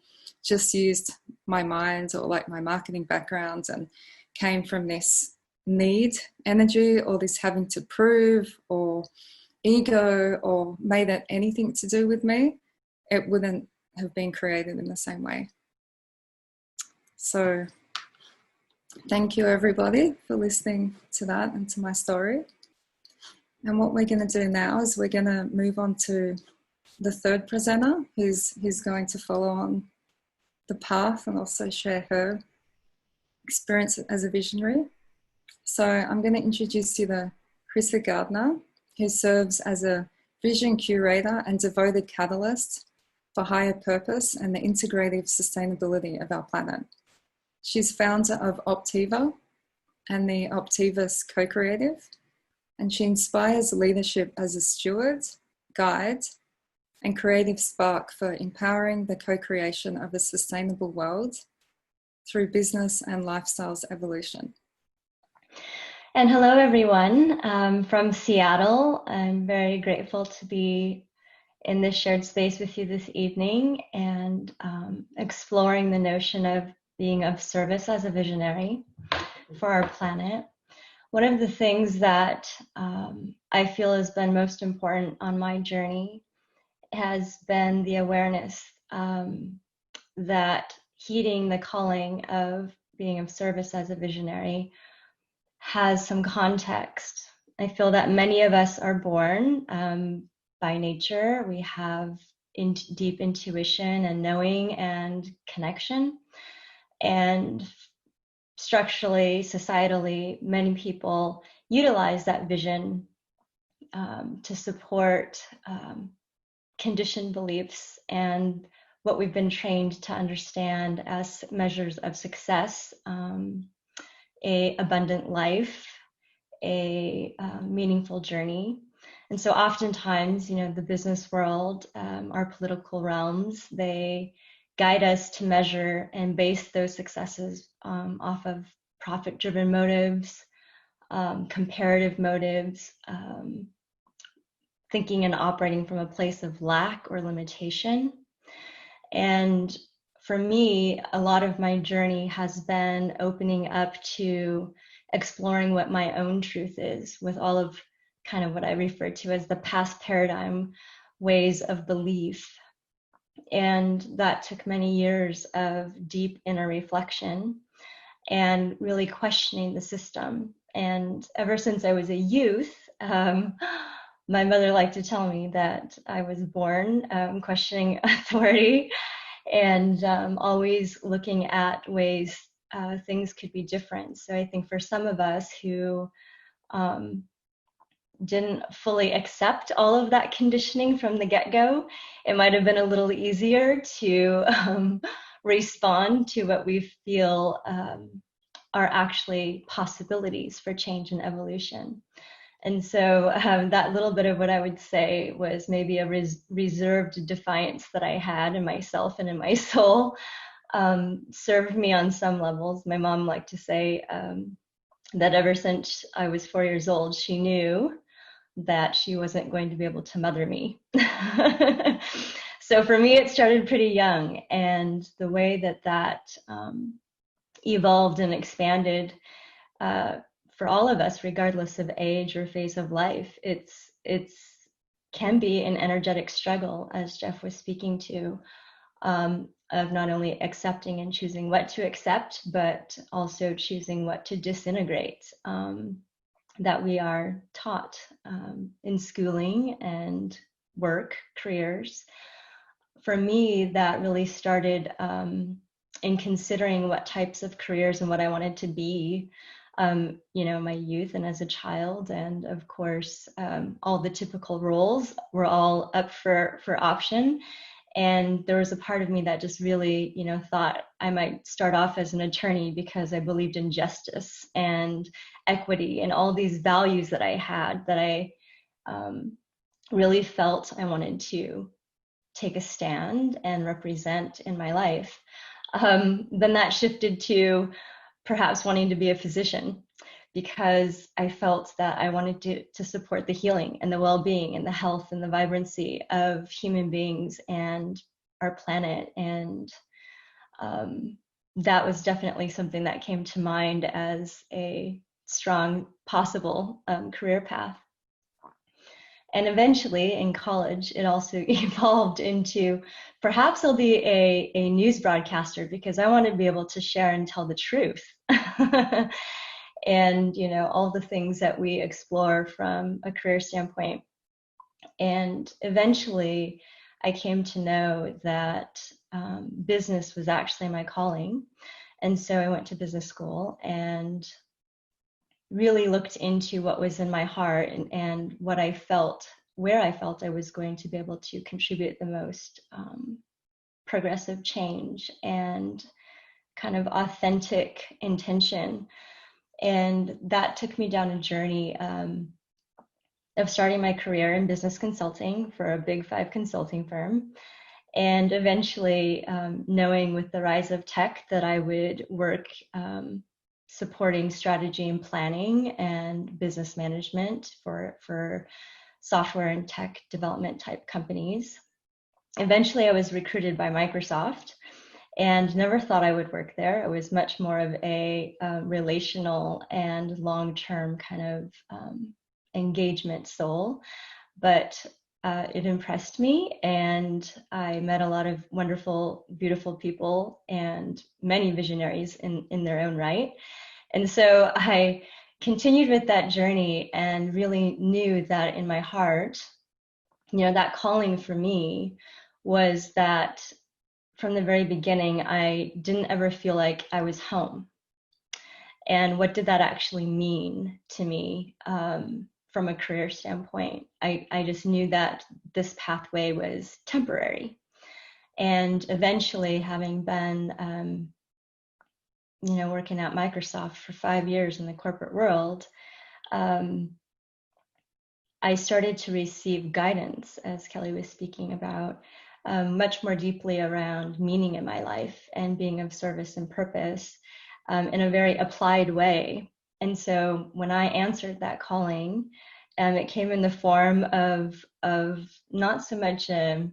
just used my mind or like my marketing background and came from this need energy or this having to prove or ego or made it anything to do with me, it wouldn't have been created in the same way. So thank you everybody for listening to that and to my story. And what we're going to do now is we're going to move on to the 3rd presenter who's going to follow on the path and also share her experience as a visionary. So I'm going to introduce you to Chrissa Gardner, who serves as a vision curator and devoted catalyst for higher purpose and the integrative sustainability of our planet. She's founder of Optiva and the Optivus Co-Creative, and she inspires leadership as a steward, guide, and creative spark for empowering the co-creation of a sustainable world through business and lifestyles evolution. And hello, everyone, from Seattle. I'm very grateful to be in this shared space with you this evening and exploring the notion of being of service as a visionary for our planet. One of the things that I feel has been most important on my journey has been the awareness that heeding the calling of being of service as a visionary has some context. I feel that many of us are born by nature. We have deep intuition and knowing and connection. And structurally, societally, many people utilize that vision to support conditioned beliefs and what we've been trained to understand as measures of success, a abundant life, a meaningful journey. And so oftentimes, the business world, our political realms, they guide us to measure and base those successes off of profit-driven motives, comparative motives, thinking and operating from a place of lack or limitation. And for me, a lot of my journey has been opening up to exploring what my own truth is with all of kind of what I refer to as the past paradigm ways of belief. And that took many years of deep inner reflection and really questioning the system. And ever since I was a youth, my mother liked to tell me that I was born questioning authority and always looking at ways things could be different. So I think for some of us who didn't fully accept all of that conditioning from the get-go, it might have been a little easier to respond to what we feel are actually possibilities for change and evolution. And so that little bit of what I would say was maybe a reserved defiance that I had in myself and in my soul served me on some levels. My mom liked to say that ever since I was 4 years old, she knew that she wasn't going to be able to mother me. So for me, it started pretty young. And the way that evolved and expanded for all of us, regardless of age or phase of life, it's can be an energetic struggle, as Jeff was speaking to, of not only accepting and choosing what to accept, but also choosing what to disintegrate, that we are taught in schooling and work, careers. For me, that really started in considering what types of careers and what I wanted to be, my youth and as a child. And of course, all the typical roles were all up for option. And there was a part of me that just really, thought I might start off as an attorney because I believed in justice and equity and all these values that I had that I really felt I wanted to take a stand and represent in my life. Then that shifted to perhaps wanting to be a physician, because I felt that I wanted to support the healing and the well-being and the health and the vibrancy of human beings and our planet. And that was definitely something that came to mind as a strong possible career path. And eventually in college, it also evolved into perhaps I'll be a news broadcaster because I want to be able to share and tell the truth. And, all the things that we explore from a career standpoint. And eventually I came to know that business was actually my calling. And so I went to business school and really looked into what was in my heart and what I felt, where I felt I was going to be able to contribute the most progressive change and kind of authentic intention. And that took me down a journey of starting my career in business consulting for a Big Five consulting firm. And eventually knowing with the rise of tech that I would work supporting strategy and planning and business management for software and tech development type companies. Eventually, I was recruited by Microsoft and never thought I would work there. It was much more of a relational and long-term kind of engagement soul, but it impressed me, and I met a lot of wonderful, beautiful people and many visionaries in their own right. And so I continued with that journey and really knew that in my heart, that calling for me was that from the very beginning, I didn't ever feel like I was home. And what did that actually mean to me from a career standpoint? I just knew that this pathway was temporary. And eventually, having been, working at Microsoft for 5 years in the corporate world, I started to receive guidance, as Kelly was speaking about, much more deeply around meaning in my life and being of service and purpose in a very applied way. And so when I answered that calling, it came in the form of not so much a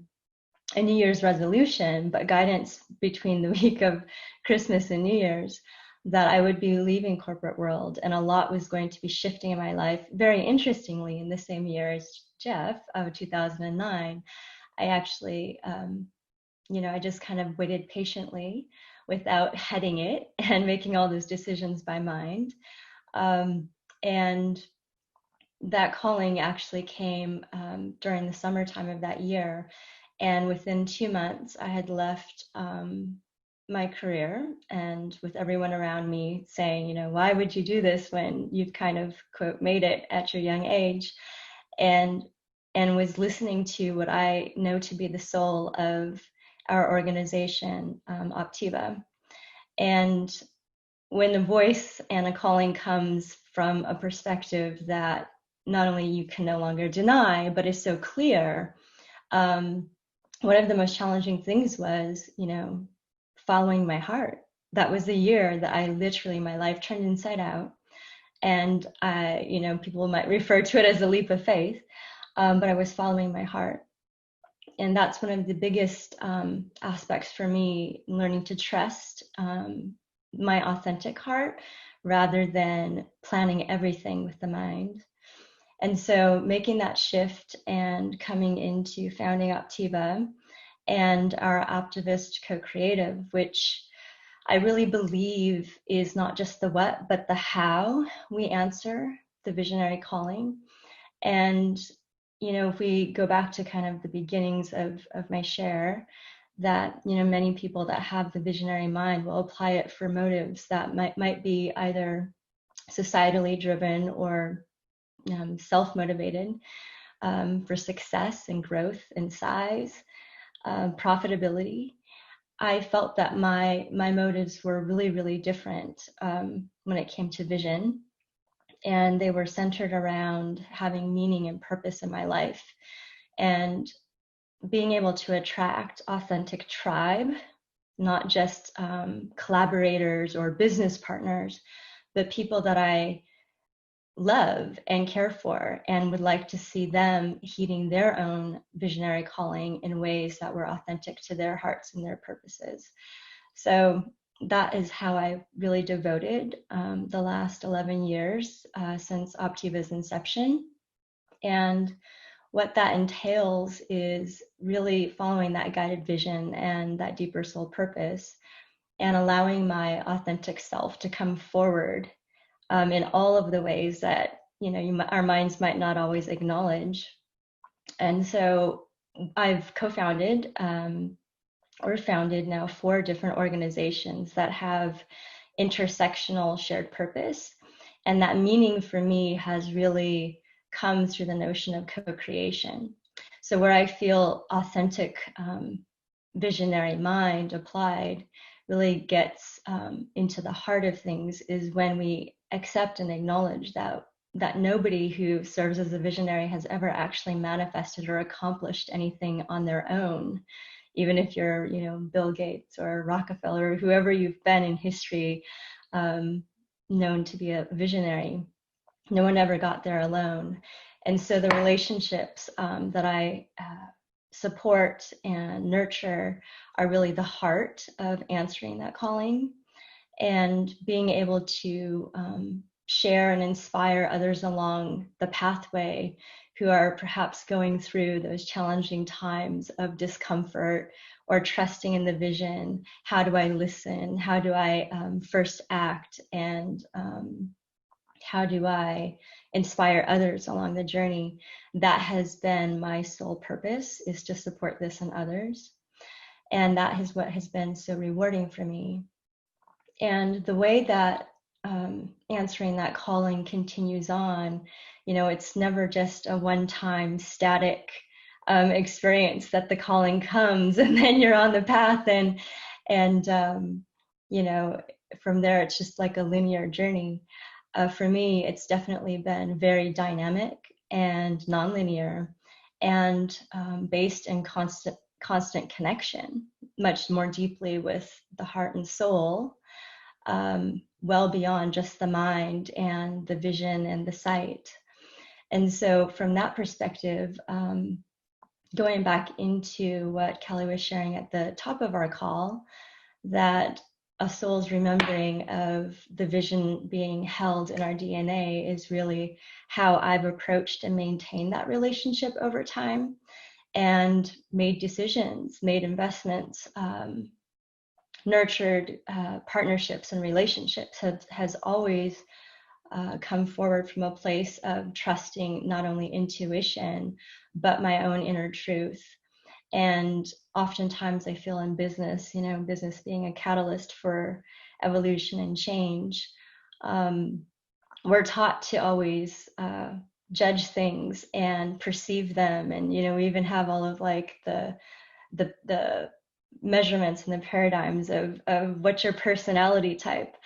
New Year's resolution, but guidance between the week of Christmas and New Year's, that I would be leaving corporate world and a lot was going to be shifting in my life. Very interestingly, in the same year as Jeff of 2009, I actually, I just kind of waited patiently without heading it and making all those decisions by mind. And that calling actually came during the summertime of that year. And within 2 months, I had left my career, and with everyone around me saying, why would you do this when you've kind of, quote, made it at your young age? And was listening to what I know to be the soul of our organization, Optiva. And when the voice and a calling comes from a perspective that not only you can no longer deny, but is so clear, one of the most challenging things was, following my heart. That was the year that I literally, my life turned inside out. And people might refer to it as a leap of faith, but I was following my heart. And that's one of the biggest aspects for me, learning to trust my authentic heart rather than planning everything with the mind. And so making that shift and coming into founding Optiva and our Optivist Co-Creative, which I really believe is not just the what, but the how we answer the visionary calling. And, if we go back to kind of the beginnings of my share, that, many people that have the visionary mind will apply it for motives that might be either societally driven or self-motivated, for success and growth and size, profitability. I felt that my motives were really, really different when it came to vision. And they were centered around having meaning and purpose in my life and being able to attract authentic tribe, not just collaborators or business partners, but people that I love and care for and would like to see them heeding their own visionary calling in ways that were authentic to their hearts and their purposes. So that is how I really devoted the last 11 years since Optiva's inception. And what that entails is really following that guided vision and that deeper soul purpose and allowing my authentic self to come forward in all of the ways that, our minds might not always acknowledge. And so I've co-founded or founded now 4 different organizations that have intersectional shared purpose. And that meaning for me has really come through the notion of co-creation. So where I feel authentic visionary mind applied really gets into the heart of things is when we accept and acknowledge that nobody who serves as a visionary has ever actually manifested or accomplished anything on their own. Even if you're, Bill Gates or Rockefeller, or whoever you've been in history, known to be a visionary. No one ever got there alone. And so the relationships that I support and nurture are really the heart of answering that calling, and being able to share and inspire others along the pathway who are perhaps going through those challenging times of discomfort or trusting in the vision. How do I listen? How do I first act? And how do I inspire others along the journey? That has been my sole purpose, is to support this in others. And that is what has been so rewarding for me. And the way that answering that calling continues on, it's never just a one-time static experience that the calling comes and then you're on the path, and from there it's just like a linear journey. For me, it's definitely been very dynamic and nonlinear, and based in constant connection, much more deeply with the heart and soul, well beyond just the mind and the vision and the sight. And so from that perspective, going back into what Kelly was sharing at the top of our call, that a soul's remembering of the vision being held in our DNA is really how I've approached and maintained that relationship over time, and made decisions, made investments, nurtured partnerships and relationships has always come forward from a place of trusting not only intuition, but my own inner truth. And oftentimes I feel in business, business being a catalyst for evolution and change, we're taught to always judge things and perceive them. And, we even have all of like the measurements and the paradigms of what's your personality type.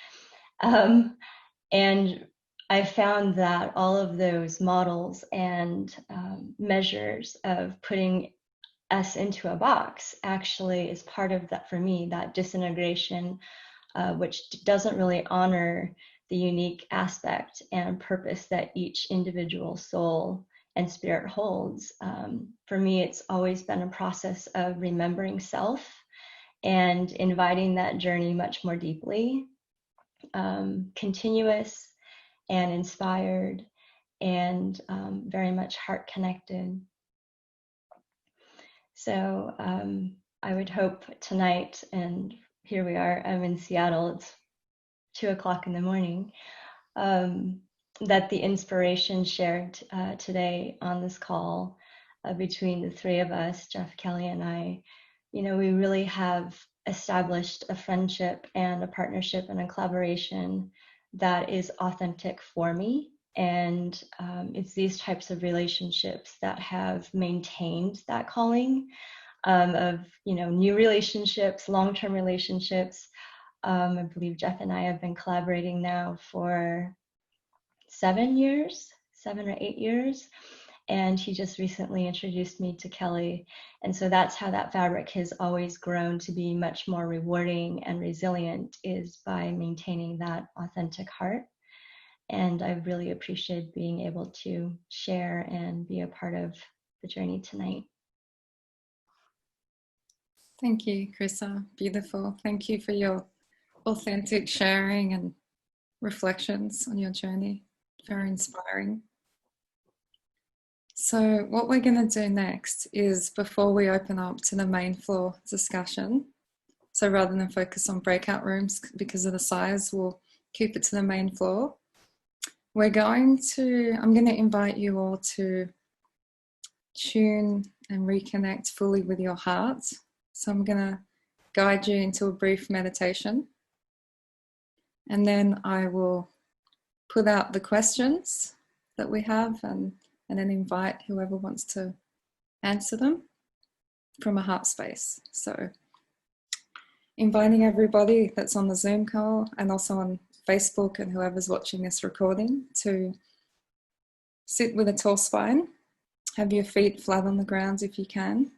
And I found that all of those models and measures of putting us into a box actually is part of that, for me, that disintegration, which doesn't really honor the unique aspect and purpose that each individual soul and spirit holds. For me, it's always been a process of remembering self and inviting that journey much more deeply, continuous and inspired, and very much heart connected. So I would hope tonight, and here we are, I'm in Seattle, it's 2:00 in the morning, that the inspiration shared today on this call between the three of us, Jeff, Kelly, and I, we really have established a friendship and a partnership and a collaboration that is authentic for me. And it's these types of relationships that have maintained that calling of, new relationships, long-term relationships. I believe Jeff and I have been collaborating now for 7 or 8 years. And he just recently introduced me to Kelly. And so that's how that fabric has always grown to be much more rewarding and resilient, is by maintaining that authentic heart. And I really appreciate being able to share and be a part of the journey tonight. Thank you, Chrissa. Beautiful. Thank you for your authentic sharing and reflections on your journey. Very inspiring. So what we're going to do next is, before we open up to the main floor discussion, so rather than focus on breakout rooms because of the size, we'll keep it to the main floor. I'm going to invite you all to tune and reconnect fully with your heart. So I'm going to guide you into a brief meditation, and then I will put out the questions that we have and then invite whoever wants to answer them from a heart space. So inviting everybody that's on the Zoom call and also on Facebook and whoever's watching this recording to sit with a tall spine. Have your feet flat on the ground if you can.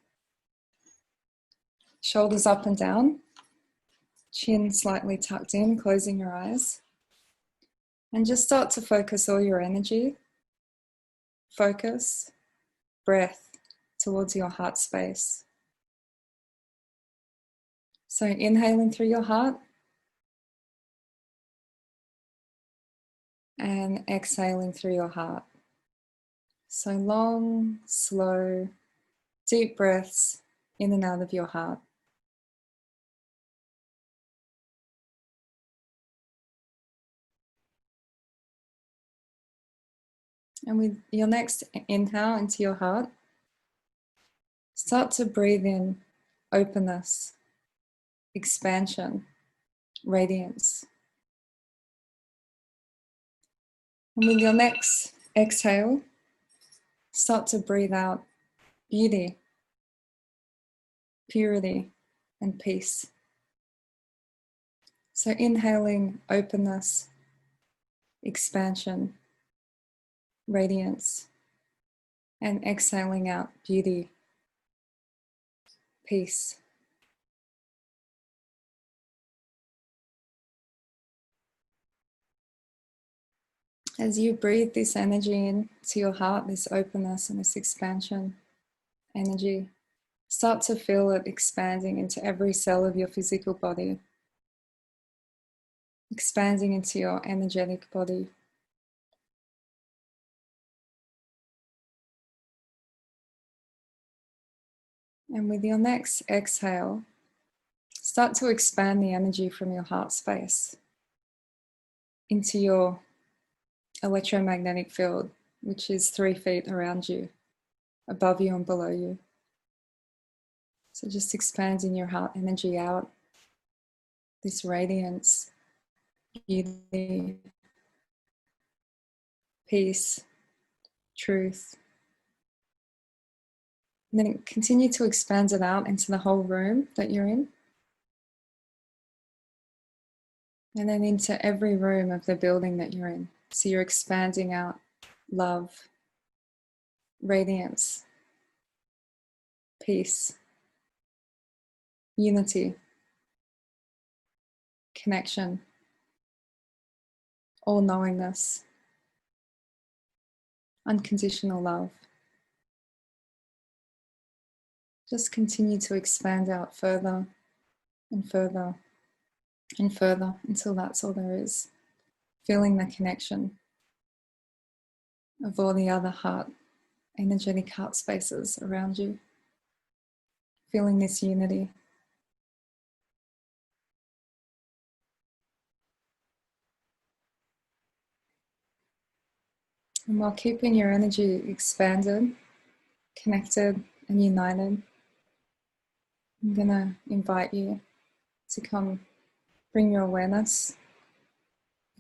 Shoulders up and down. Chin slightly tucked in, closing your eyes. And just start to focus all your energy, focus, breath towards your heart space. So inhaling through your heart and exhaling through your heart. So long, slow, deep breaths in and out of your heart. And with your next inhale into your heart, start to breathe in openness, expansion, radiance. And with your next exhale, start to breathe out beauty, purity, and peace. So inhaling openness, expansion, radiance, and exhaling out beauty, peace. As you breathe this energy into your heart, this openness and this expansion energy, start to feel it expanding into every cell of your physical body, expanding into your energetic body. And with your next exhale, start to expand the energy from your heart space into your electromagnetic field, which is 3 feet around you, above you and below you. So just expanding your heart energy out, this radiance, beauty, peace, truth. And then continue to expand it out into the whole room that you're in. And then into every room of the building that you're in. So you're expanding out love, radiance, peace, unity, connection, all-knowingness, unconditional love. Just continue to expand out further and further and further until that's all there is. Feeling the connection of all the other heart, energetic heart spaces around you. Feeling this unity. And while keeping your energy expanded, connected, and united, I'm going to invite you to come bring your awareness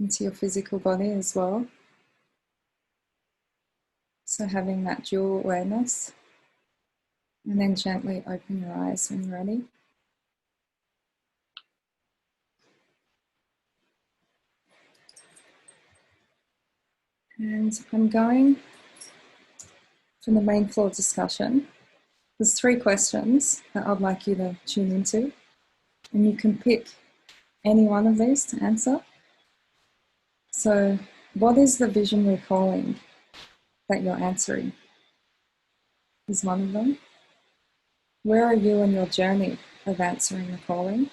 into your physical body as well. So having that dual awareness, and then gently open your eyes when you're ready. And I'm going from the main floor discussion. There's 3 questions that I'd like you to tune into, and you can pick any one of these to answer. So, what is the visionary calling that you're answering? Is one of them. Where are you in your journey of answering the calling?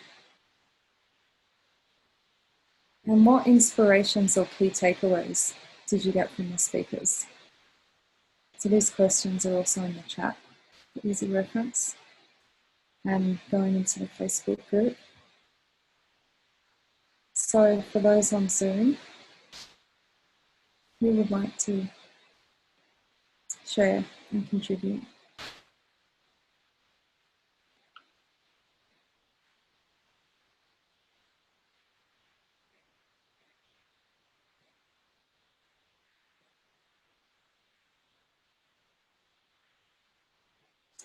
And what inspirations or key takeaways did you get from the speakers? So these questions are also in the chat for easy reference, and going into the Facebook group. So for those on Zoom, who would like to share and contribute?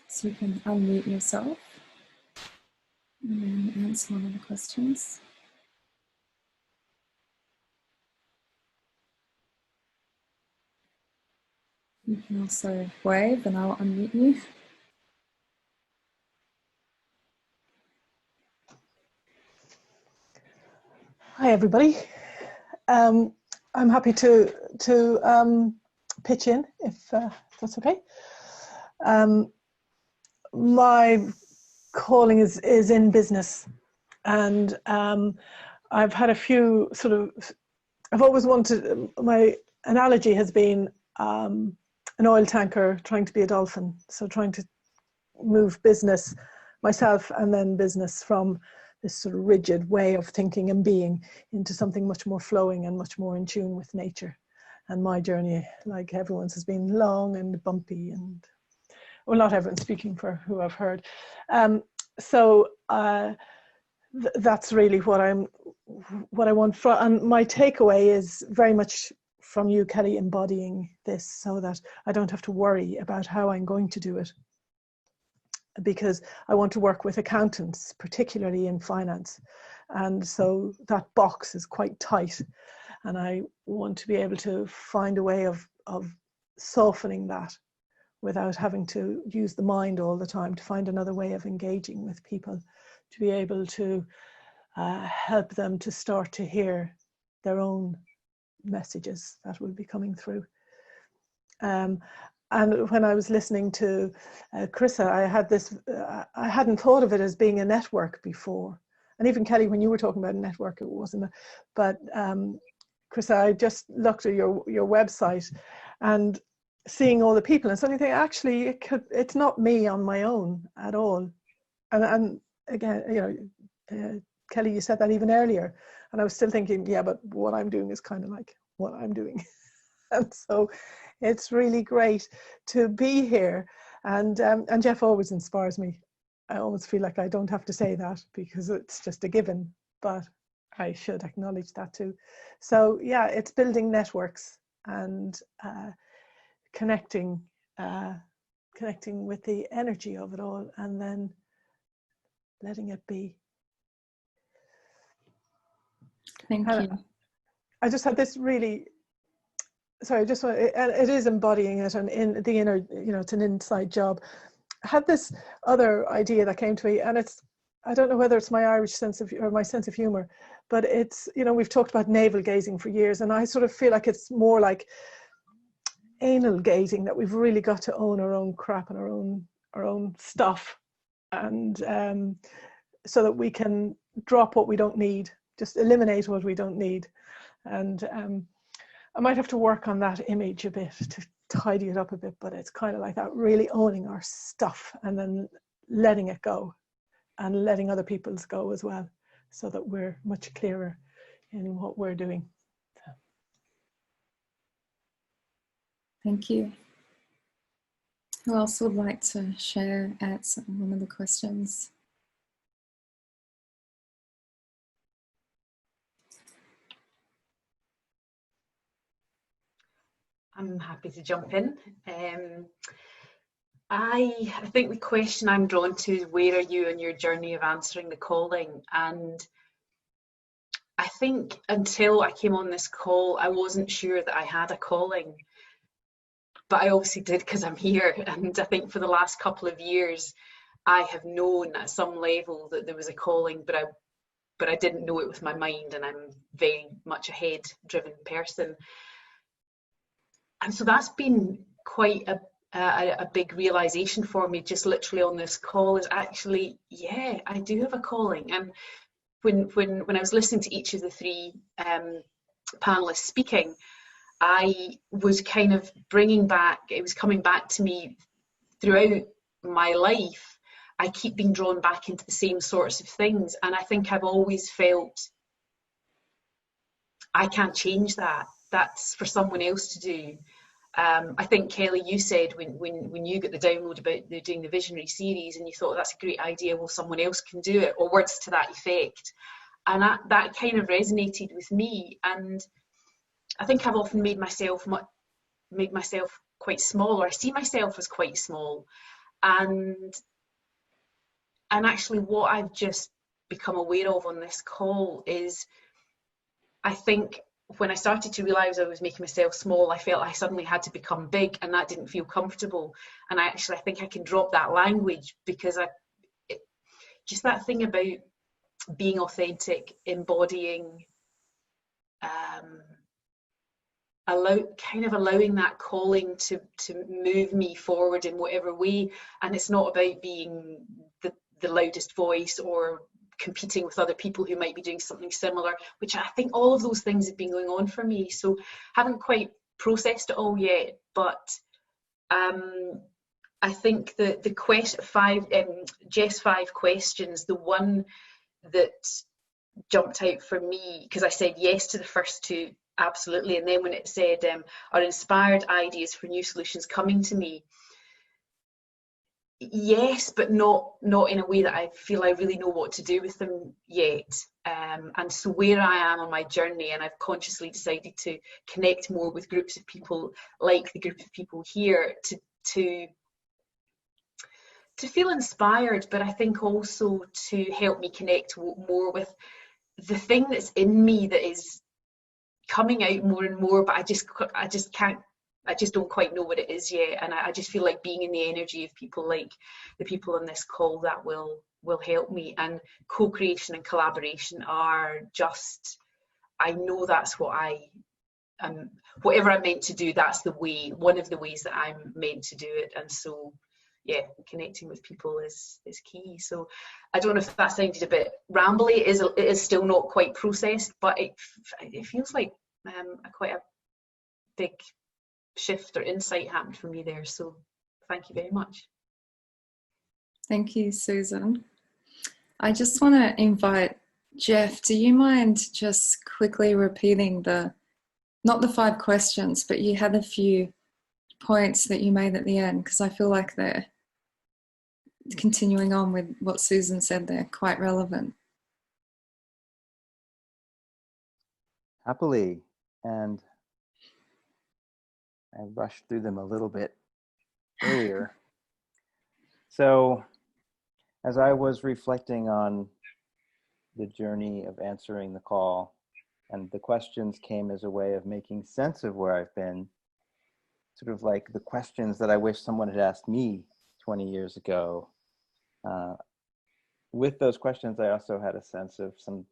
So you can unmute yourself and then answer one of the questions. You can also wave and I'll unmute you. Hi everybody. I'm happy to pitch in if that's okay. My calling is in business, and I've had a few sort of. I've always wanted. My analogy has been an oil tanker trying to be a dolphin. So trying to move business, myself, and then business from this sort of rigid way of thinking and being into something much more flowing and much more in tune with nature. And my journey, like everyone's, has been long and bumpy, and well, not everyone, speaking for who I've heard. That's really what I want from, and my takeaway is very much from you, Kelly, embodying this so that I don't have to worry about how I'm going to do it, because I want to work with accountants, particularly in finance. And so that box is quite tight. And I want to be able to find a way of softening that without having to use the mind all the time, to find another way of engaging with people, to be able to help them to start to hear their own messages that will be coming through. And when I was listening to Carissa, I had this, I hadn't thought of it as being a network before. And even Kelly, when you were talking about a network, it wasn't. But Carissa, I just looked at your website and seeing all the people and suddenly think, actually, it's not me on my own at all. And again, you know, Kelly, you said that even earlier. And I was still thinking, yeah, but what I'm doing is kind of like what I'm doing. And so it's really great to be here. And Jeff always inspires me. I always feel like I don't have to say that because it's just a given, but I should acknowledge that too. So yeah, it's building networks and connecting with the energy of it all, and then letting it be. Thank you. I just had this really, sorry, just want, it is embodying it, and in the inner, you know, it's an inside job. I had this other idea that came to me, and it's, I don't know whether it's my Irish sense of, or my sense of humor, but it's, you know, we've talked about navel gazing for years, and I sort of feel like it's more like anal gazing, that we've really got to own our own crap and our own stuff, and so that we can drop what we don't need, just eliminate what we don't need. And I might have to work on that image a bit to tidy it up a bit, but it's kind of like that, really owning our stuff and then letting it go and letting other people's go as well, so that we're much clearer in what we're doing. Thank you. Who else would like to share at one of the questions? I'm happy to jump in. I think the question I'm drawn to is, where are you in your journey of answering the calling? And I think until I came on this call, I wasn't sure that I had a calling, but I obviously did because I'm here. And I think for the last couple of years, I have known at some level that there was a calling, but I didn't know it with my mind, and I'm very much a head-driven person. And so that's been quite a big realization for me, just literally on this call, is actually, yeah, I do have a calling. And when I was listening to each of the three panelists speaking, I was kind of bringing back, it was coming back to me throughout my life. I keep being drawn back into the same sorts of things. And I think I've always felt I can't change that. That's for someone else to do. I think, Kelly, you said when you got the download about doing the Visionary series, and you thought, that's a great idea, well, someone else can do it, or words to that effect. And that kind of resonated with me. And I think I've often made myself quite small, or I see myself as quite small. And actually what I've just become aware of on this call is, I think when I started to realise I was making myself small, I felt I suddenly had to become big, and that didn't feel comfortable. And I think I can drop that language, because just that thing about being authentic, embodying allowing that calling to move me forward in whatever way. And it's not about being the loudest voice or competing with other people who might be doing something similar, which I think all of those things have been going on for me. So haven't quite processed it all yet, but I think the Jess 5 questions, the one that jumped out for me, because I said yes to the first two, absolutely, and then when it said are inspired ideas for new solutions coming to me, yes, but not in a way that I feel I really know what to do with them yet. And so where I am on my journey, and I've consciously decided to connect more with groups of people like the group of people here to feel inspired, but I think also to help me connect more with the thing that's in me that is coming out more and more, but I just don't quite know what it is yet. And I just feel like being in the energy of people like the people on this call, that will help me. And co-creation and collaboration are just, I know that's what whatever I'm meant to do, that's one of the ways that I'm meant to do it. And so yeah, connecting with people is key. So I don't know if that sounded a bit rambly. It is still not quite processed, but it feels like quite a big shift or insight happened for me there. So thank you very much. Thank you, Susan. I just want to invite Jeff, do you mind just quickly repeating not the 5 questions, but you had a few points that you made at the end, because I feel like they're continuing on with what Susan said, they're quite relevant. Happily, and I rushed through them a little bit earlier. So as I was reflecting on the journey of answering the call, and the questions came as a way of making sense of where I've been, sort of like the questions that I wish someone had asked me 20 years ago. With those questions, I also had a sense of some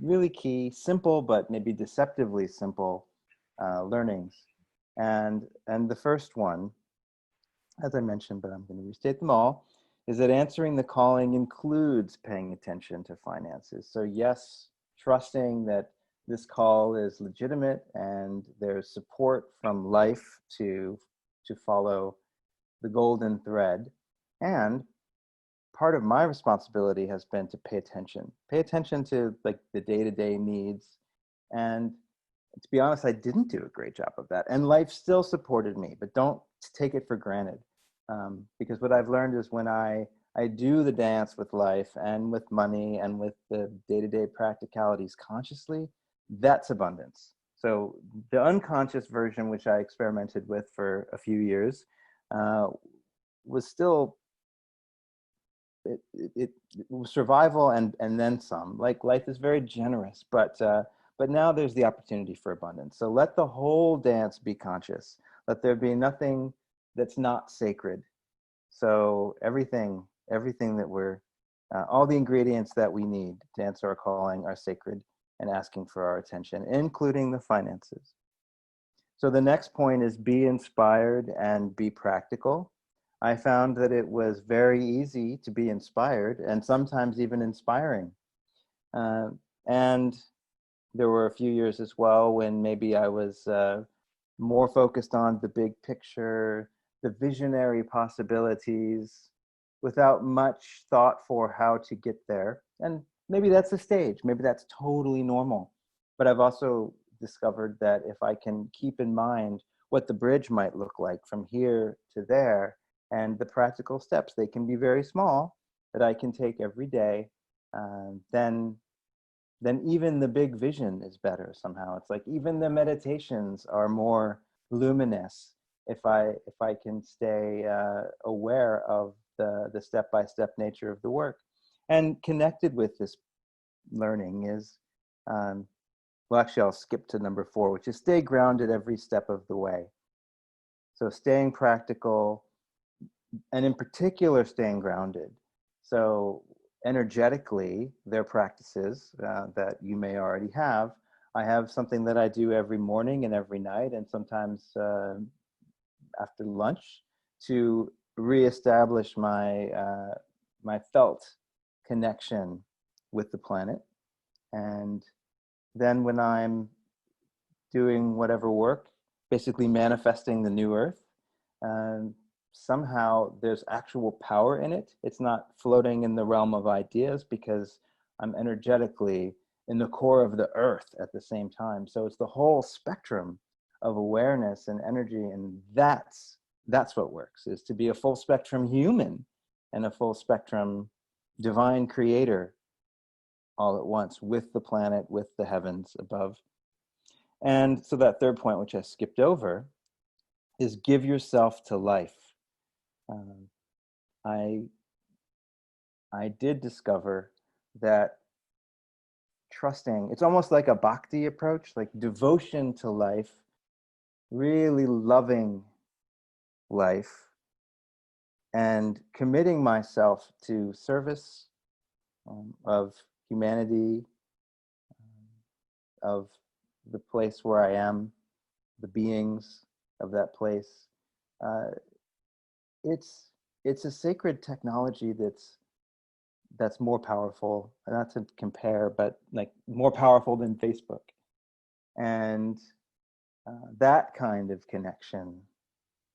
really key, simple, but maybe deceptively simple learnings. And the first one, as I mentioned, but I'm going to restate them all, is that answering the calling includes paying attention to finances. So yes, trusting that this call is legitimate and there's support from life to follow the golden thread. And part of my responsibility has been to pay attention to like the day-to-day needs. And to be honest, I didn't do a great job of that. And life still supported me, but don't take it for granted. Because what I've learned is when I do the dance with life and with money and with the day-to-day practicalities consciously, that's abundance. So the unconscious version, which I experimented with for a few years, was still, it was survival and then some. Like life is very generous, but now there's the opportunity for abundance. So let the whole dance be conscious. Let there be nothing that's not sacred. So everything that we're, all the ingredients that we need to answer our calling are sacred and asking for our attention, including the finances. So the next point is be inspired and be practical. I found that it was very easy to be inspired and sometimes even inspiring. And there were a few years as well when maybe I was more focused on the big picture, the visionary possibilities, without much thought for how to get there. And maybe that's a stage, maybe that's totally normal. But I've also discovered that if I can keep in mind what the bridge might look like from here to there, and the practical steps, they can be very small, that I can take every day, then even the big vision is better somehow. It's like even the meditations are more luminous if I can stay aware of the step-by-step nature of the work. And connected with this learning is, well, actually I'll skip to number 4, which is stay grounded every step of the way. So staying practical, and in particular staying grounded. So energetically, their practices that you may already have I have something that I do every morning and every night, and sometimes after lunch, to reestablish my felt connection with the planet. And then when I'm doing whatever work, basically manifesting the new earth, somehow there's actual power in it. It's not floating in the realm of ideas, because I'm energetically in the core of the earth at the same time. So it's the whole spectrum of awareness and energy, and that's what works, is to be a full spectrum human and a full spectrum divine creator all at once, with the planet, with the heavens above. And so that third point, which I skipped over, is give yourself to life. I did discover that trusting, it's almost like a bhakti approach, like devotion to life, really loving life, and committing myself to service of humanity, of the place where I am, the beings of that place. It's a sacred technology that's more powerful, not to compare, but like more powerful than Facebook. And that kind of connection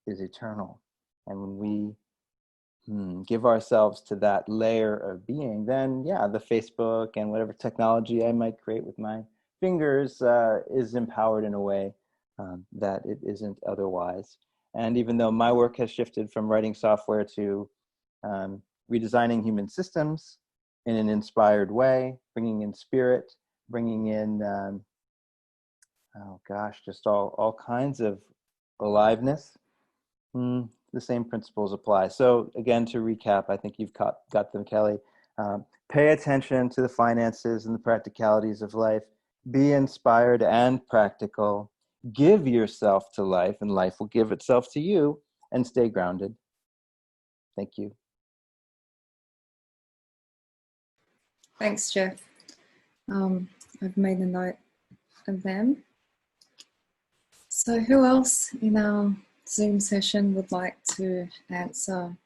is eternal. And when we give ourselves to that layer of being, then yeah, the Facebook and whatever technology I might create with my fingers is empowered in a way that it isn't otherwise. And even though my work has shifted from writing software to redesigning human systems in an inspired way, bringing in spirit, bringing in, just all kinds of aliveness, the same principles apply. So again, to recap, I think you've got them, Kelly. Pay attention to the finances and the practicalities of life. Be inspired and practical. Give yourself to life, and life will give itself to you, and stay grounded. Thank you. Thanks, Jeff. I've made a note of them. So who else in our Zoom session would like to answer,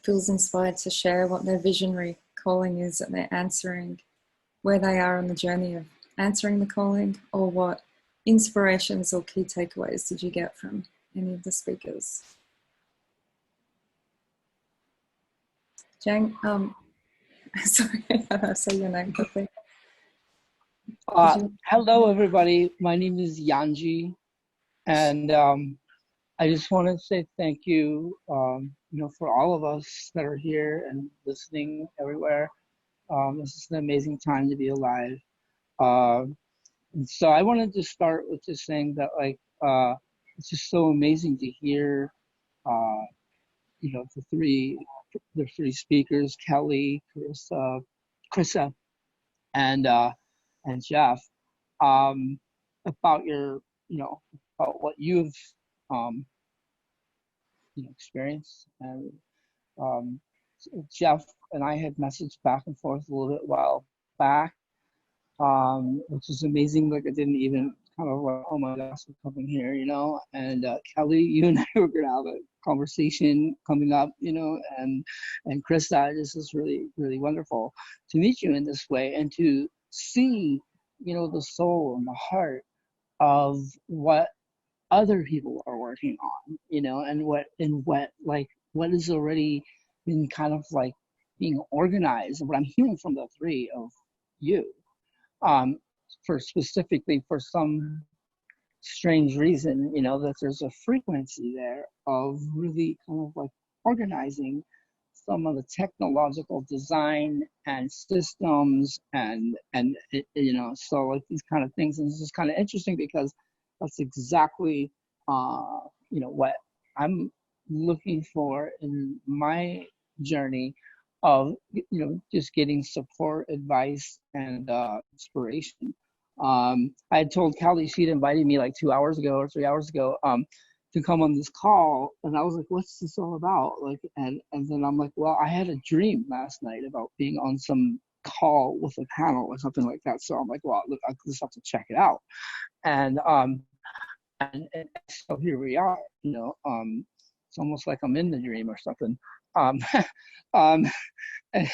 feels inspired to share what their visionary calling is that they're answering, where they are on the journey of answering the calling, or what inspirations or key takeaways did you get from any of the speakers? Jang, sorry, I say your name quickly. Hello, everybody. My name is Yanji, and I just want to say thank you, for all of us that are here and listening everywhere. This is an amazing time to be alive. And so I wanted to start with just saying that, it's just so amazing to hear, the three speakers, Kelly, Krista, and Jeff, about your, about what you've, experienced. And Jeff and I had messaged back and forth a little bit while back, which is amazing. Like, I didn't even kind of like, oh my gosh, I'm coming here, and Kelly, you and I were gonna have a conversation coming up, and Krista, this is really, really wonderful to meet you in this way, and to see, the soul and the heart of what other people are working on, and what is already been kind of like being organized, and what I'm hearing from the three of you, for specifically for some strange reason, that there's a frequency there of really kind of like organizing some of the technological design and systems and so like these kind of things. And this is kind of interesting because that's exactly what I'm looking for in my journey of just getting support, advice, and inspiration. I had told Kelly, she'd invited me like 2 hours ago or 3 hours ago to come on this call, and I was like, what's this all about? Like, and then I'm like, well, I had a dream last night about being on some call with a panel or something like that. So I'm like, well, look, I just have to check it out. And and so here we are, you know. It's almost like I'm in the dream or something. Um, um, and,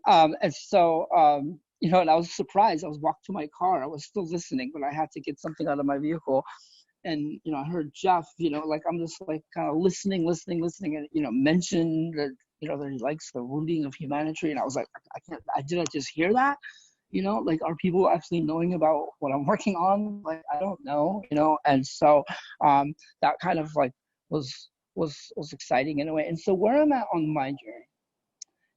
um, and so you know, and I was surprised. I was walking to my car. I was still listening, but I had to get something out of my vehicle. And you know, I heard Jeff. You know, like I'm just like kind of listening, and you know, mention that, you know, that he likes the wounding of humanity. And I was like, I can't. Did I just hear that? You know, like, are people actually knowing about what I'm working on? Like, I don't know, you know. And so that kind of like was exciting in a way. And so where I'm at on my journey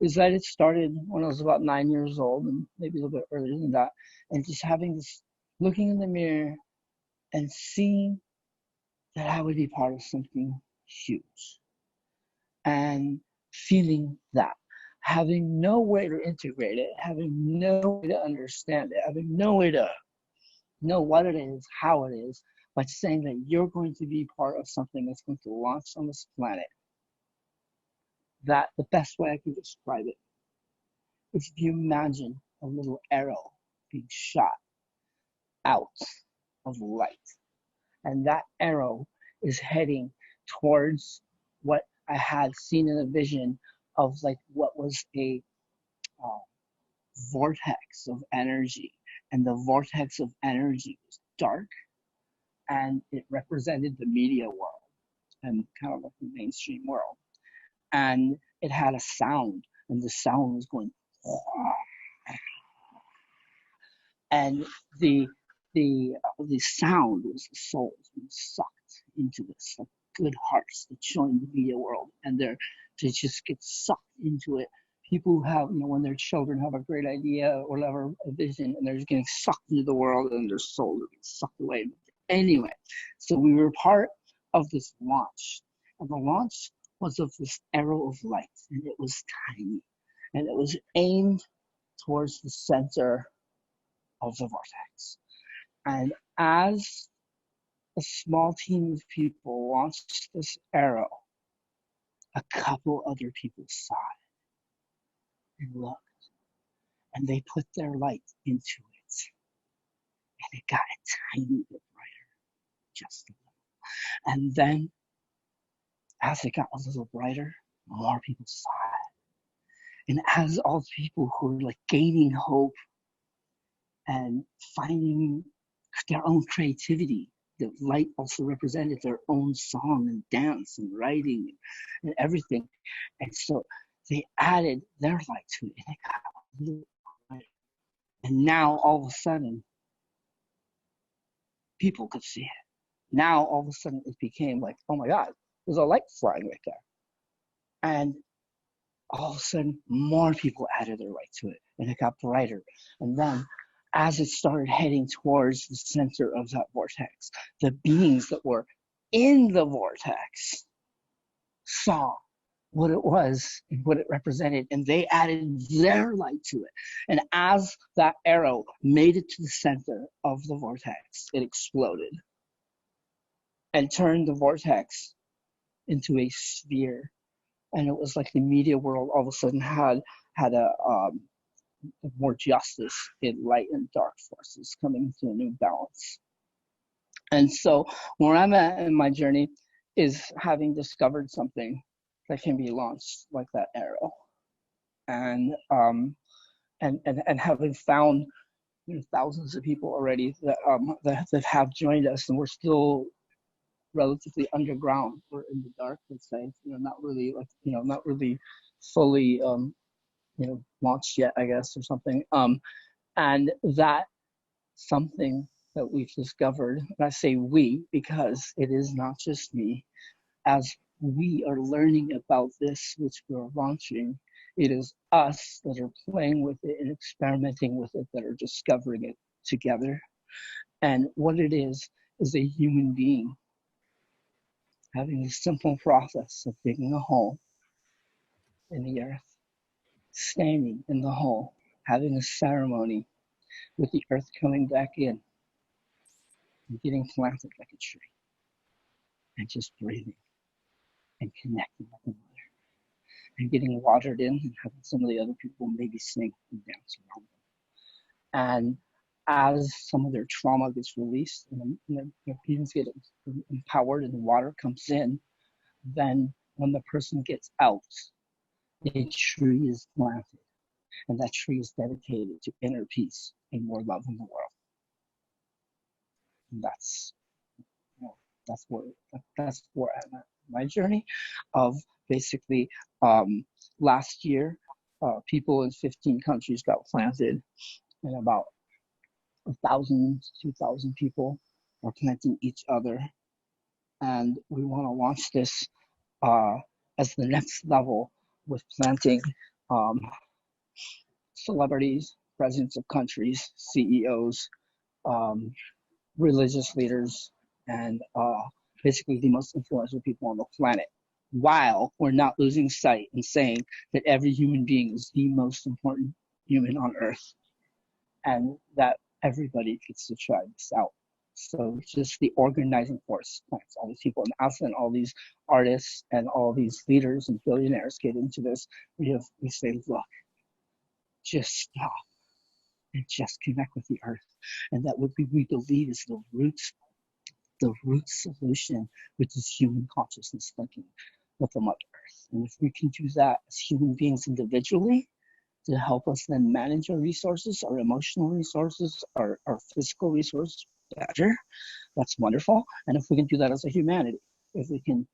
is that it started when I was about 9 years old, and maybe a little bit earlier than that, and just having this, looking in the mirror and seeing that I would be part of something huge, and feeling that, having no way to integrate it, having no way to understand it, having no way to know what it is, how it is, but saying that you're going to be part of something that's going to launch on this planet. That the best way I can describe it is, if you imagine a little arrow being shot out of light, and that arrow is heading towards what I had seen in a vision of, like, what was a vortex of energy, and the vortex of energy was dark, and it represented the media world and kind of like the mainstream world, and it had a sound, and the sound was going, and the sound was the souls being sucked into this, like good hearts that join the media world, and they just get sucked into it. People who have, you know, when their children have a great idea or have a vision, and they're just getting sucked into the world, and their souls are getting sucked away. Anyway, so we were part of this launch, and the launch was of this arrow of light, and it was tiny, and it was aimed towards the center of the vortex. And as a small team of people launched this arrow, a couple other people saw it and looked, and they put their light into it, and it got a tiny bit brighter, just a little. And then as it got a little brighter, more people saw it. And as all the people who were like gaining hope and finding their own creativity, the light also represented their own song and dance and writing and everything. And so they added their light to it, and it got a little brighter. And now all of a sudden, people could see it. Now all of a sudden it became like, oh my God, there's a light flying right there. And all of a sudden, more people added their light to it, and it got brighter. And then, as it started heading towards the center of that vortex, the beings that were in the vortex saw what it was and what it represented, and they added their light to it. And as that arrow made it to the center of the vortex, it exploded and turned the vortex into a sphere. And it was like the media world all of a sudden had a more justice in light and dark forces coming into a new balance. And so where I'm at in my journey is having discovered something that can be launched like that arrow, and having found, you know, thousands of people already that have joined us, and we're still relatively underground. We're in the dark, let's say, you know, not really like, you know, not really fully you know, launched yet, I guess, or something. And that something that we've discovered, and I say we because it is not just me, as we are learning about this which we're launching, it is us that are playing with it and experimenting with it, that are discovering it together. And what it is a human being having a simple process of digging a hole in the earth, standing in the hole, having a ceremony with the earth coming back in, and getting planted like a tree, and just breathing and connecting with the mother. and getting watered in and having some of the other people maybe sing and dance around them. And as some of their trauma gets released and their beings get empowered and the water comes in, then when the person gets out, a tree is planted. And that tree is dedicated to inner peace and more love in the world. And that's, you know, that's where I'm at. My journey of basically last year, people in 15 countries got planted, and about 1,000, 2,000 people are planting each other. And we want to launch this as the next level with planting celebrities, presidents of countries, CEOs, religious leaders, and basically the most influential people on the planet, while we're not losing sight and saying that every human being is the most important human on earth, and that everybody gets to try this out. So just the organizing force plants all these people, and after all these artists and all these leaders and billionaires get into this, we say, look, just stop and just connect with the earth. And that what we believe is the root solution, which is human consciousness thinking with the Mother Earth. And if we can do that as human beings individually, to help us then manage our resources, our emotional resources, our physical resources better, that's wonderful. And if we can do that as a humanity, if we can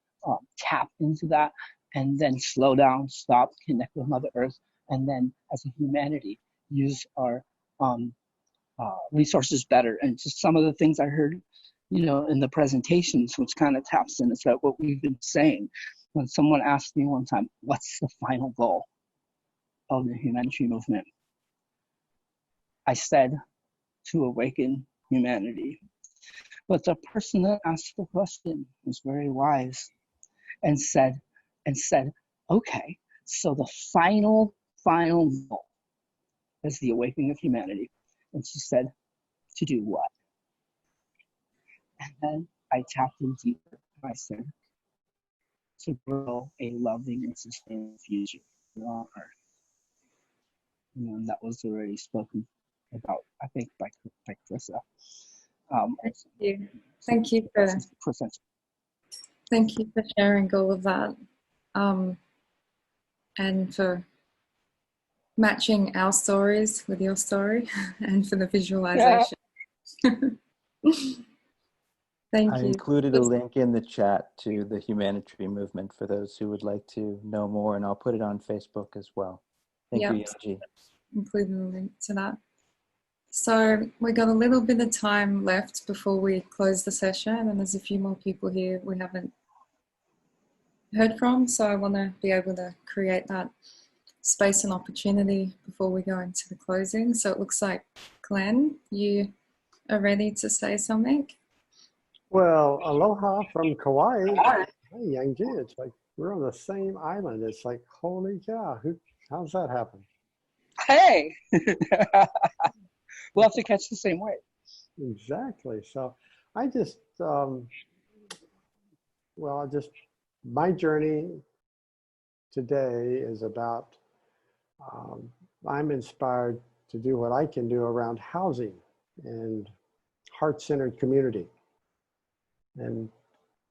tap into that and then slow down, stop, connect with Mother Earth, and then as a humanity use our resources better. And just some of the things I heard, you know, in the presentations, which kind of taps in, is that what we've been saying. When someone asked me one time, what's the final goal of the humanitarian movement? I said, to awaken humanity. But the person that asked the question was very wise and said, okay, so the final goal is the awakening of humanity. And she said, to do what? And then I tapped in deeper. I said, to grow a loving and sustainable future on Earth. And that was already spoken about, I think, by Carissa. Thank you for sharing all of that, and for matching our stories with your story, and for the visualization. Thank I you. included a link in the chat to the humanitarian movement for those who would like to know more, and I'll put it on Facebook as well. Thank you, Yogi. Including a link to that. So we got a little bit of time left before we close the session, and there's a few more people here we haven't heard from, so I want to be able to create that space and opportunity before we go into the closing. So it looks like, Glenn, you are ready to say something? Well, aloha from Kauai. Hey, Yang Ji, it's like we're on the same island. It's like, holy cow, how's that happen? Hey! We'll have to catch the same wave. Exactly. So I just, my journey today is about, I'm inspired to do what I can do around housing and heart-centered community. And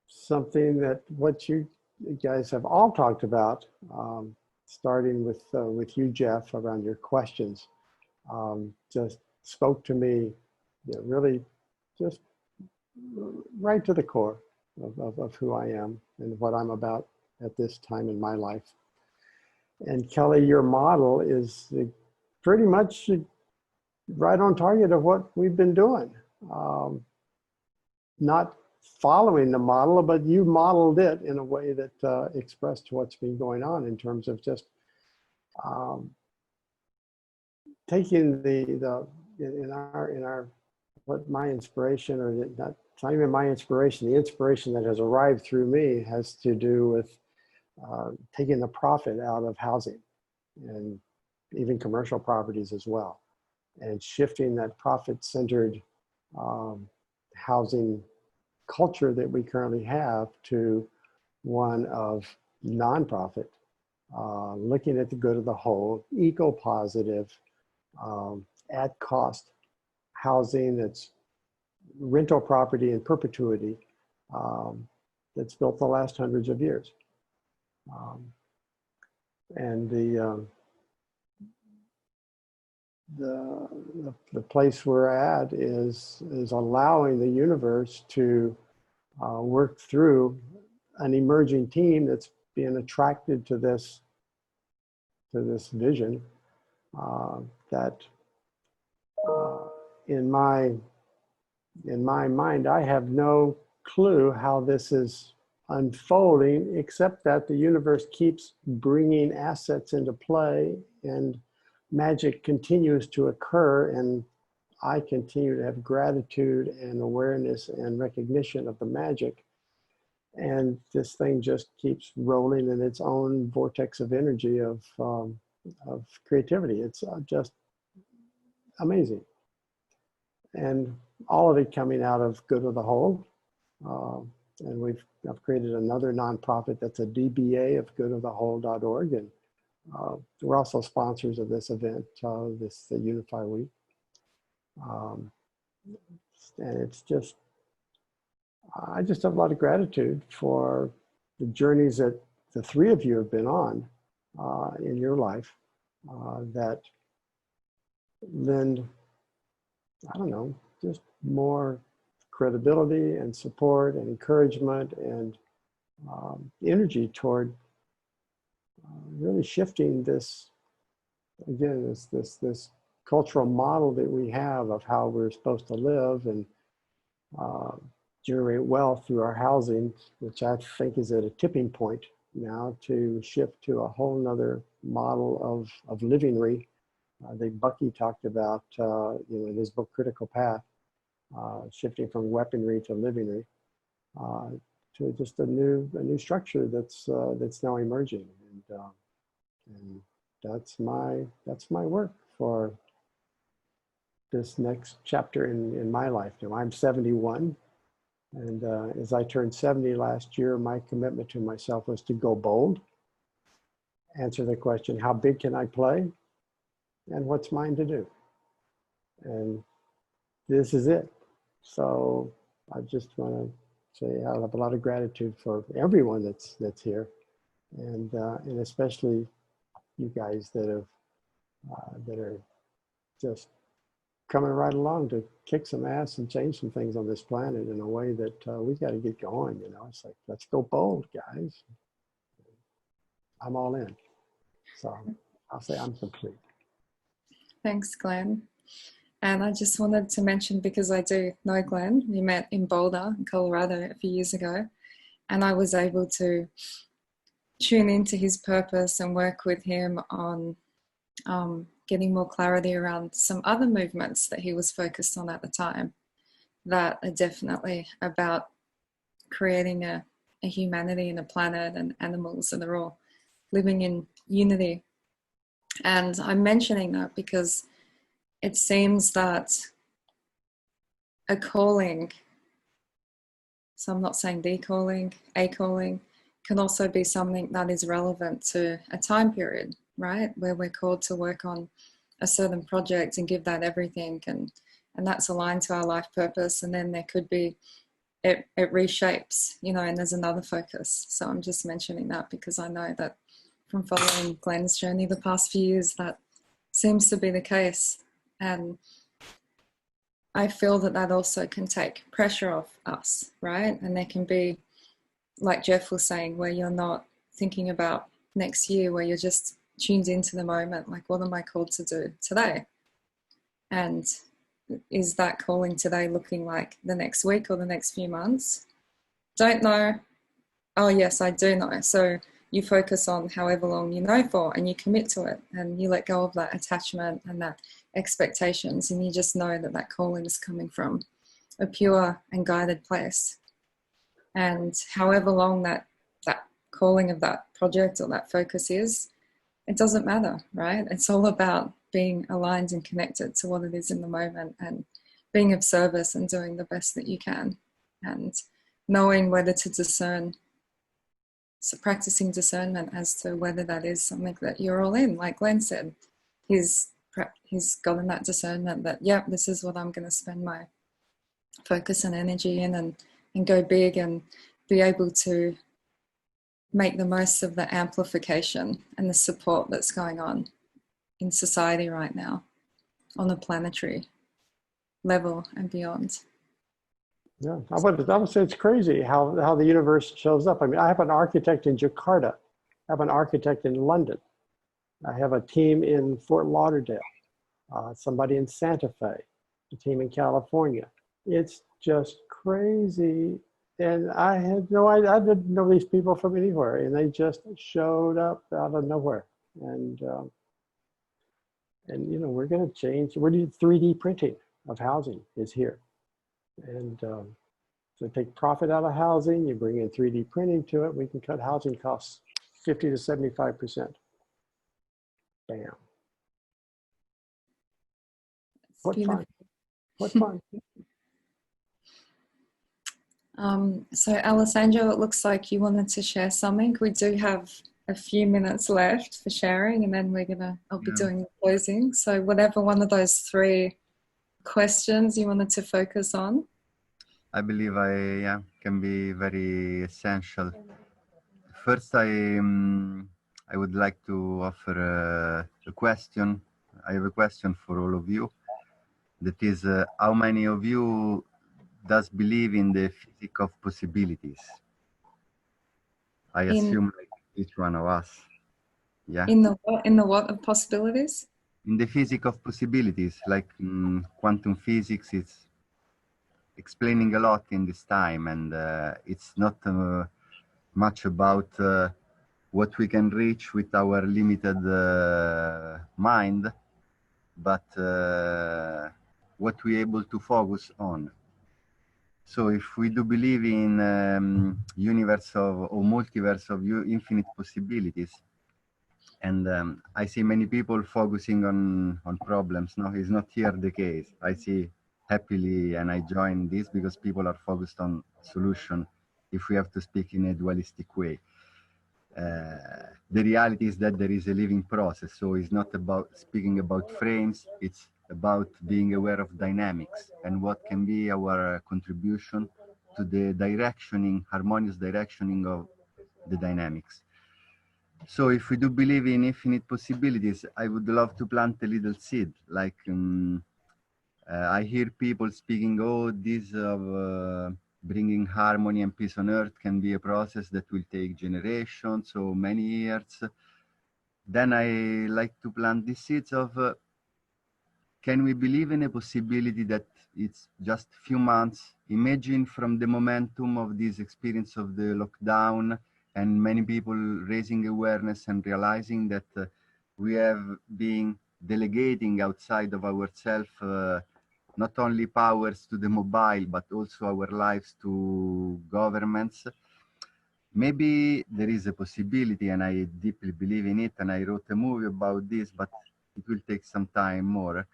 something that what you guys have all talked about, starting with you, Jeff, around your questions, just spoke to me, really just right to the core of who I am and what I'm about at this time in my life. And Kelly, your model is pretty much right on target of what we've been doing. Not following the model, but you modeled it in a way that expressed what's been going on in terms of just taking in our what my inspiration, or not even my inspiration, the inspiration that has arrived through me has to do with taking the profit out of housing and even commercial properties as well, and shifting that profit-centered housing culture that we currently have to one of nonprofit looking at the good of the whole, eco-positive, at cost housing that's rental property in perpetuity, that's built the last hundreds of years. And the place we're at is allowing the universe to work through an emerging team that's being attracted to this vision, that in my mind, I have no clue how this is unfolding, except that the universe keeps bringing assets into play and magic continues to occur, and I continue to have gratitude and awareness and recognition of the magic. And this thing just keeps rolling in its own vortex of energy of creativity. It's just amazing. And all of it coming out of good of the whole. And I've created another nonprofit that's a DBA of goodofthewhole.org. And we're also sponsors of this event, the Unify Week. And it's just, I just have a lot of gratitude for the journeys that the three of you have been on in your life that lend, I don't know, just more credibility and support and encouragement and energy toward really shifting this, again, this cultural model that we have of how we're supposed to live and generate wealth through our housing, which I think is at a tipping point now to shift to a whole nother model of livingry. I think Bucky talked about, in his book, Critical Path, shifting from weaponry to livingry, to just a new structure that's now emerging, and that's my work for this next chapter in my life. Now I'm 71, and as I turned 70 last year, my commitment to myself was to go bold, answer the question, how big can I play, and what's mine to do, and this is it. So I just want to say I have a lot of gratitude for everyone that's here, and especially you guys that are just coming right along to kick some ass and change some things on this planet in a way that we got to get going. It's like, let's go bold, guys. I'm all in. So I'll say I'm complete. Thanks, Glenn. And I just wanted to mention, because I do know Glenn, we met in Boulder, Colorado a few years ago, and I was able to tune into his purpose and work with him on getting more clarity around some other movements that he was focused on at the time that are definitely about creating a humanity and a planet and animals, and they're all living in unity. And I'm mentioning that because it seems that a calling, so I'm not saying the calling, a calling, can also be something that is relevant to a time period, right? Where we're called to work on a certain project and give that everything, and that's aligned to our life purpose. And then there could be, it reshapes, and there's another focus. So I'm just mentioning that because I know that from following Glenn's journey the past few years, that seems to be the case. And I feel that also can take pressure off us, right? And there can be, like Jeff was saying, where you're not thinking about next year, where you're just tuned into the moment, like, what am I called to do today? And is that calling today looking like the next week or the next few months? Don't know. Oh yes, I do know. So you focus on however long you know for, and you commit to it, and you let go of that attachment and that expectations, and you just know that calling is coming from a pure and guided place. And however long that calling of that project or that focus is, it doesn't matter, right? It's all about being aligned and connected to what it is in the moment, and being of service and doing the best that you can, and knowing whether to discern So practicing discernment as to whether that is something that you're all in. Like Glenn said, he's gotten that discernment that, yeah, this is what I'm going to spend my focus and energy in, and go big and be able to make the most of the amplification and the support that's going on in society right now on a planetary level and beyond. Yeah, I would say it's crazy how the universe shows up. I mean, I have an architect in Jakarta, I have an architect in London, I have a team in Fort Lauderdale, somebody in Santa Fe, a team in California. It's just crazy. And I didn't know these people from anywhere, and they just showed up out of nowhere. And you know, we're going to change. We're doing 3D printing of housing is here. And so take profit out of housing, you bring in 3D printing to it, we can cut housing costs 50 to 75%. Bam. What fun. What fun. So Alessandro, it looks like you wanted to share something. We do have a few minutes left for sharing, and then I'll be doing the closing. So whatever one of those 3 questions you wanted to focus on. I believe can be very essential. First, I would like to offer a question. I have a question for all of you. That is, how many of you does believe in the physics of possibilities? I assume like each one of us. Yeah. In the what of possibilities? In the physics of possibilities, like quantum physics is explaining a lot in this time, and it's not much about what we can reach with our limited mind, but what we're able to focus on. So if we do believe in universe or multiverse of infinite possibilities, and I see many people focusing on problems. No, it's not here the case. I see happily, and I join this because people are focused on solution if we have to speak in a dualistic way. The reality is that there is a living process, so it's not about speaking about frames, it's about being aware of dynamics and what can be our contribution to the harmonious directioning of the dynamics. So if we do believe in infinite possibilities, I would love to plant a little seed. Like I hear people speaking, this of bringing harmony and peace on earth can be a process that will take generations, so many years. Then I like to plant the seeds of, can we believe in a possibility that it's just a few months? Imagine from the momentum of this experience of the lockdown and many people raising awareness and realizing that we have been delegating outside of ourselves not only powers to the mobile, but also our lives to governments. Maybe there is a possibility, and I deeply believe in it, and I wrote a movie about this, but it will take some time more,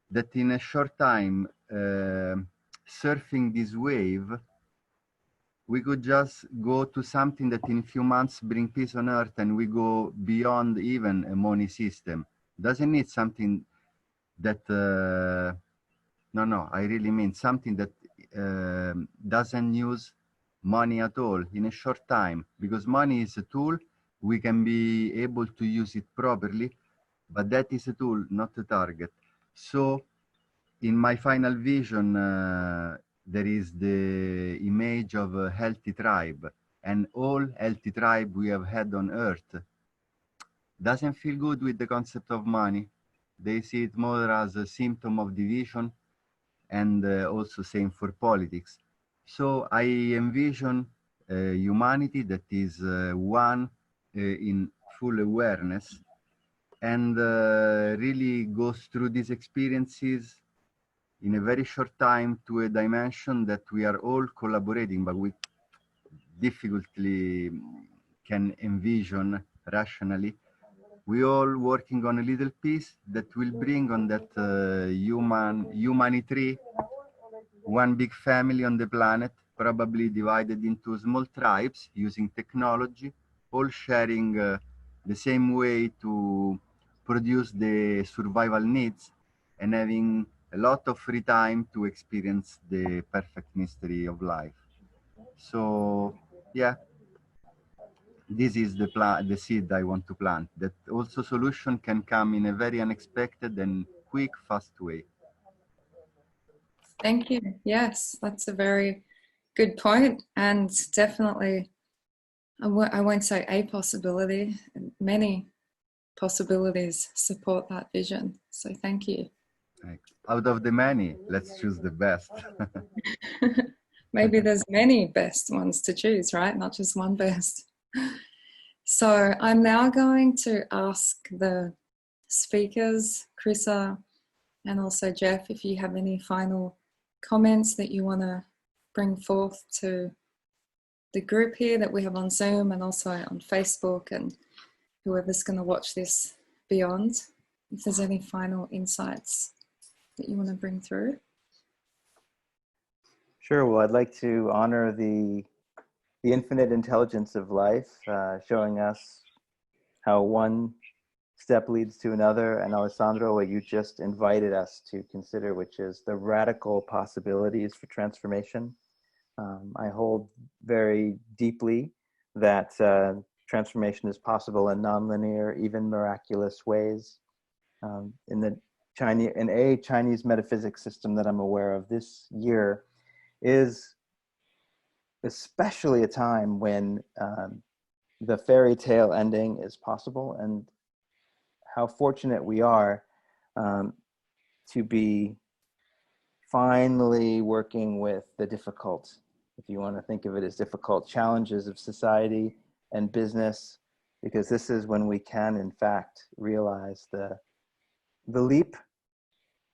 that in a short time, surfing this wave, we could just go to something that in a few months bring peace on earth, and we go beyond even a money system. Doesn't need something that, no, I really mean something that doesn't use money at all in a short time, because money is a tool. We can be able to use it properly, but that is a tool, not a target. So in my final vision, there is the image of a healthy tribe, and all healthy tribe we have had on earth doesn't feel good with the concept of money. They see it more as a symptom of division, and also same for politics. So I envision humanity that is one in full awareness, and really goes through these experiences in a very short time to a dimension that we are all collaborating, but we difficultly can envision rationally. We all working on a little piece that will bring on that humanity, one big family on the planet, probably divided into small tribes using technology, all sharing the same way to produce the survival needs and having a lot of free time to experience the perfect mystery of life. So, yeah, this is the seed I want to plant, that also solution can come in a very unexpected and quick, fast way. Thank you. Yes, that's a very good point, and definitely, I won't say a possibility, many possibilities support that vision. So thank you. Out of the many, let's choose the best. Maybe there's many best ones to choose, right? Not just one best. So I'm now going to ask the speakers, Chrissa and also Jeff, if you have any final comments that you want to bring forth to the group here that we have on Zoom and also on Facebook, and whoever's going to watch this beyond, if there's any final insights that you want to bring through. Sure. Well, I'd like to honor the infinite intelligence of life, showing us how one step leads to another, and Alessandro, what you just invited us to consider, which is the radical possibilities for transformation. I hold very deeply that transformation is possible in nonlinear, even miraculous ways. In a Chinese metaphysics system that I'm aware of, this year is especially a time when the fairy tale ending is possible, and how fortunate we are to be finally working with the difficult, if you want to think of it as difficult, challenges of society and business, because this is when we can, in fact, realize the leap.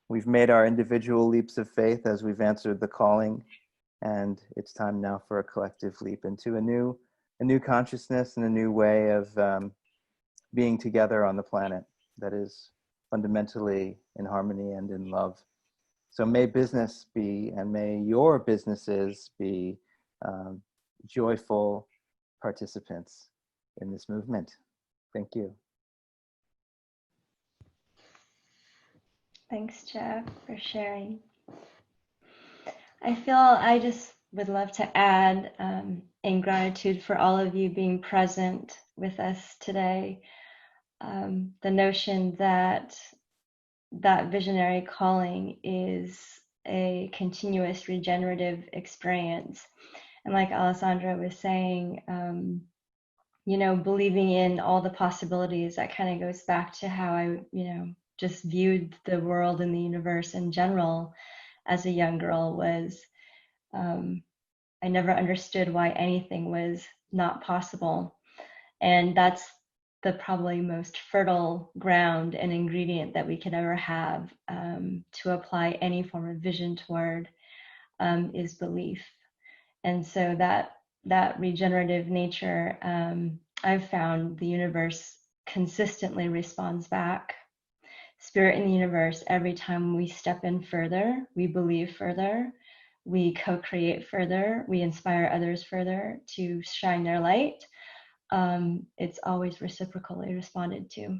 We've made our individual leaps of faith as we've answered the calling, and it's time now for a collective leap into a new consciousness and a new way of being together on the planet that is fundamentally in harmony and in love. So may business be, and may your businesses be, joyful participants in this movement. Thank you. Thanks, Jeff, for sharing. I just would love to add in gratitude for all of you being present with us today. The notion that visionary calling is a continuous regenerative experience. And like Alessandra was saying, believing in all the possibilities, that kind of goes back to how I, just viewed the world and the universe in general as a young girl. Was I never understood why anything was not possible. And that's the probably most fertile ground and ingredient that we could ever have to apply any form of vision toward, is belief. And so that regenerative nature, I've found the universe consistently responds back. Spirit in the universe, every time we step in further, we believe further, we co-create further, we inspire others further to shine their light, it's always reciprocally responded to.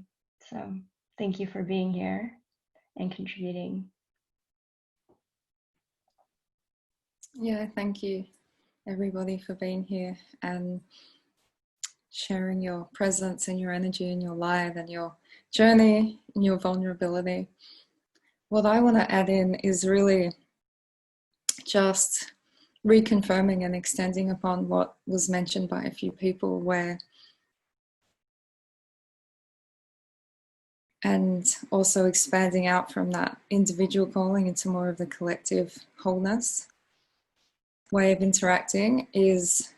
So thank you for being here and contributing. Yeah, thank you everybody for being here and sharing your presence and your energy and your life and your journey and your vulnerability. What I want to add in is really just reconfirming and extending upon what was mentioned by a few people, and also expanding out from that individual calling into more of the collective wholeness way of interacting, is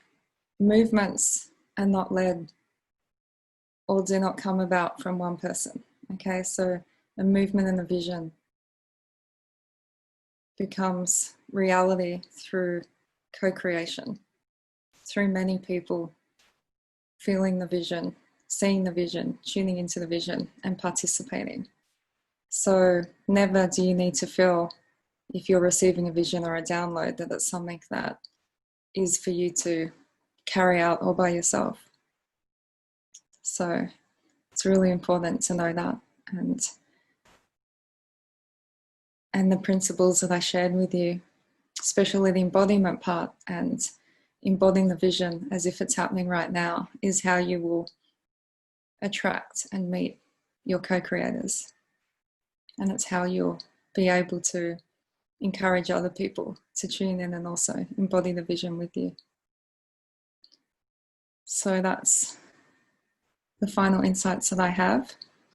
movements are not led or do not come about from one person. Okay, so a movement and a vision becomes reality through co-creation, through many people feeling the vision, seeing the vision, tuning into the vision and participating. So never do you need to feel, if you're receiving a vision or a download, that it's something that is for you to carry out all by yourself. So it's really important to know that. And the principles that I shared with you, especially the embodiment part and embodying the vision as if it's happening right now, is how you will attract and meet your co-creators. And it's how you'll be able to encourage other people to tune in and also embody the vision with you. So that's the final insights that I have.